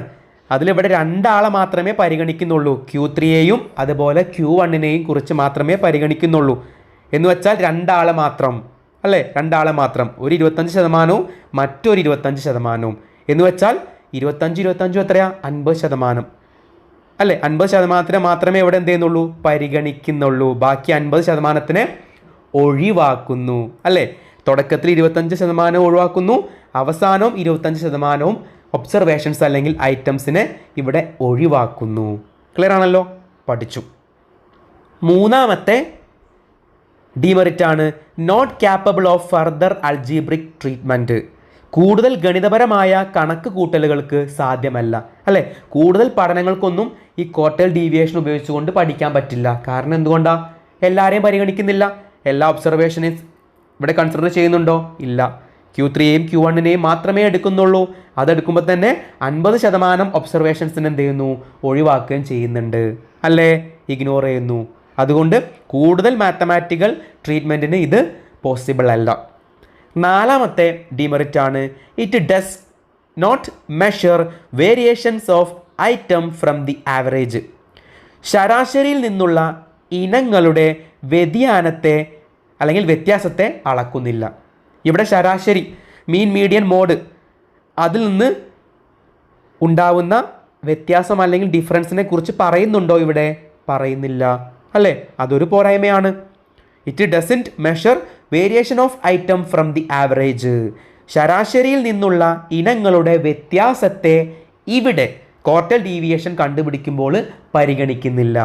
അതിലിവിടെ 2 ആളെ മാത്രമേ പരിഗണിക്കുന്നുള്ളൂ. Q3യെയും അതുപോലെ Q1നെയും കുറിച്ച് മാത്രമേ പരിഗണിക്കുന്നുള്ളൂ. എന്ന് വെച്ചാൽ 2 ആളെ മാത്രം അല്ലേ, 2 ആളെ മാത്രം. ഒരു 25%വും മറ്റൊരു 25%വും. എന്ന് വെച്ചാൽ 25 എത്രയാ? 50% അല്ലേ. 50%ത്തിനെ മാത്രമേ ഇവിടെ എന്ത് ചെയ്യുന്നുള്ളൂ? പരിഗണിക്കുന്നുള്ളൂ. ബാക്കി 50%ത്തിനെ ഒഴിവാക്കുന്നു അല്ലേ. തുടക്കത്തിൽ 25% ഒഴിവാക്കുന്നു, അവസാനവും 25% ഒബ്സർവേഷൻസ് അല്ലെങ്കിൽ ഐറ്റംസിനെ ഇവിടെ ഒഴിവാക്കുന്നു. ക്ലിയർ ആണല്ലോ, പഠിച്ചു. മൂന്നാമത്തെ ഡീമെറിറ്റ് ആണ് not capable of further algebraic treatment. കൂടുതൽ ഗണിതപരമായ കണക്ക് കൂട്ടലുകൾക്ക് സാധ്യമല്ല അല്ലേ. കൂടുതൽ പഠനങ്ങൾക്കൊന്നും ഈ ക്വാർട്ടൈൽ ഡീവിയേഷൻ ഉപയോഗിച്ചുകൊണ്ട് പഠിക്കാൻ പറ്റില്ല. കാരണം എന്തുകൊണ്ടാണ്? എല്ലാവരെയും പരിഗണിക്കുന്നില്ല. എല്ലാ ഒബ്സർവേഷനും ഇവിടെ കൺസിഡർ ചെയ്യുന്നുണ്ടോ? ഇല്ല. Q3യെയും Q1നെയും മാത്രമേ എടുക്കുന്നുള്ളൂ. അതെടുക്കുമ്പോൾ തന്നെ 50% ഒബ്സർവേഷൻസിന് എന്ത് ചെയ്യുന്നു? ഒഴിവാക്കുകയും ചെയ്യുന്നുണ്ട് അല്ലേ, ഇഗ്നോർ ചെയ്യുന്നു. അതുകൊണ്ട് കൂടുതൽ മാത്തമാറ്റിക്കൽ ട്രീറ്റ്മെൻറ്റിന് ഇത് പോസിബിൾ അല്ല. നാലാമത്തെ ഡീമെറിറ്റ് ആണ് it does not measure variations of item from the average. ശരാശരിയിൽ നിന്നുള്ള ഇനങ്ങളുടെ വ്യതിയാനത്തെ അല്ലെങ്കിൽ വ്യത്യാസത്തെ അളക്കുന്നില്ല. ഇവിടെ ശരാശരി, മീൻ, മീഡിയൻ, മോഡ്, അതിൽ നിന്ന് ഉണ്ടാവുന്ന വ്യത്യാസം അല്ലെങ്കിൽ ഡിഫറൻസിനെ കുറിച്ച് പറയുന്നുണ്ടോ? ഇവിടെ പറയുന്നില്ല അല്ലേ. അതൊരു പോരായ്മയാണ്. It doesn't measure variation of item from the average. ശരാശരിയിൽ നിന്നുള്ള ഇനങ്ങളുടെ വ്യത്യാസത്തെ ഇവിടെ ക്വാർട്ടൈൽ ഡീവിയേഷൻ കണ്ടുപിടിക്കുമ്പോൾ പരിഗണിക്കുന്നില്ല.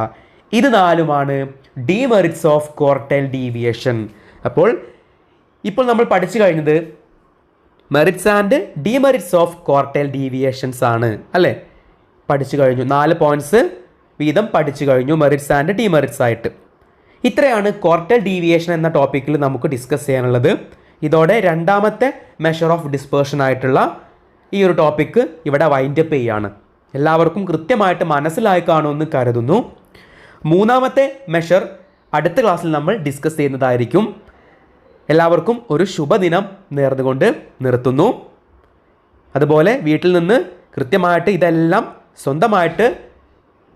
ഇത് 4മാണ് ഡീമെറിറ്റ്സ് ഓഫ് ക്വാർട്ടൈൽ ഡീവിയേഷൻ. അപ്പോൾ ഇപ്പോൾ നമ്മൾ പഠിച്ചു കഴിഞ്ഞത് merits and demerits of quartile deviations ആണ് അല്ലേ. പഠിച്ചു കഴിഞ്ഞു. 4 പോയിന്റ്സ് വീതം പഠിച്ചു കഴിഞ്ഞു, മെറിറ്റ്സ് ആൻഡ് ഡീമെറിറ്റ്സ് ആയിട്ട്. ഇത്രയാണ് ക്വാർട്ടൈൽ ഡീവിയേഷൻ എന്ന ടോപ്പിക്കിൽ നമുക്ക് ഡിസ്കസ് ചെയ്യാനുള്ളത്. ഇതോടെ രണ്ടാമത്തെ മെഷർ ഓഫ് ഡിസ്പേർഷൻ ആയിട്ടുള്ള ഈ ഒരു ടോപ്പിക്ക് ഇവിടെ വൈൻഡപ്പ് ചെയ്യുകയാണ്. എല്ലാവർക്കും കൃത്യമായിട്ട് മനസ്സിലായി കാണുമെന്ന് കരുതുന്നു. മൂന്നാമത്തെ മെഷർ അടുത്ത ക്ലാസ്സിൽ നമ്മൾ ഡിസ്കസ് ചെയ്യുന്നതായിരിക്കും. എല്ലാവർക്കും ഒരു ശുഭദിനം നേർന്നുകൊണ്ട് നിർത്തുന്നു. അതുപോലെ വീട്ടിൽ നിന്ന് കൃത്യമായിട്ട് ഇതെല്ലാം സ്വന്തമായിട്ട്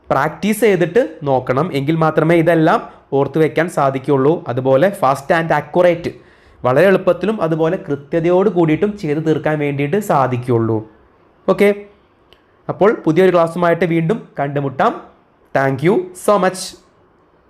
പ്രാക്ടീസ് ചെയ്തിട്ട് നോക്കണം. എങ്കിൽ മാത്രമേ ഇതെല്ലാം ഓർത്ത് വയ്ക്കാൻ സാധിക്കുകയുള്ളൂ. അതുപോലെ ഫാസ്റ്റ് ആൻഡ് ആക്യുറേറ്റ്, വളരെ എളുപ്പത്തിലും അതുപോലെ കൃത്യതയോട് കൂടിയിട്ടും ചെയ്ത് തീർക്കാൻ വേണ്ടിയിട്ട് സാധിക്കുകയുള്ളൂ. ഓക്കെ, അപ്പോൾ പുതിയൊരു ക്ലാസ്സുമായിട്ട് വീണ്ടും കണ്ടുമുട്ടാം. Thank you so much.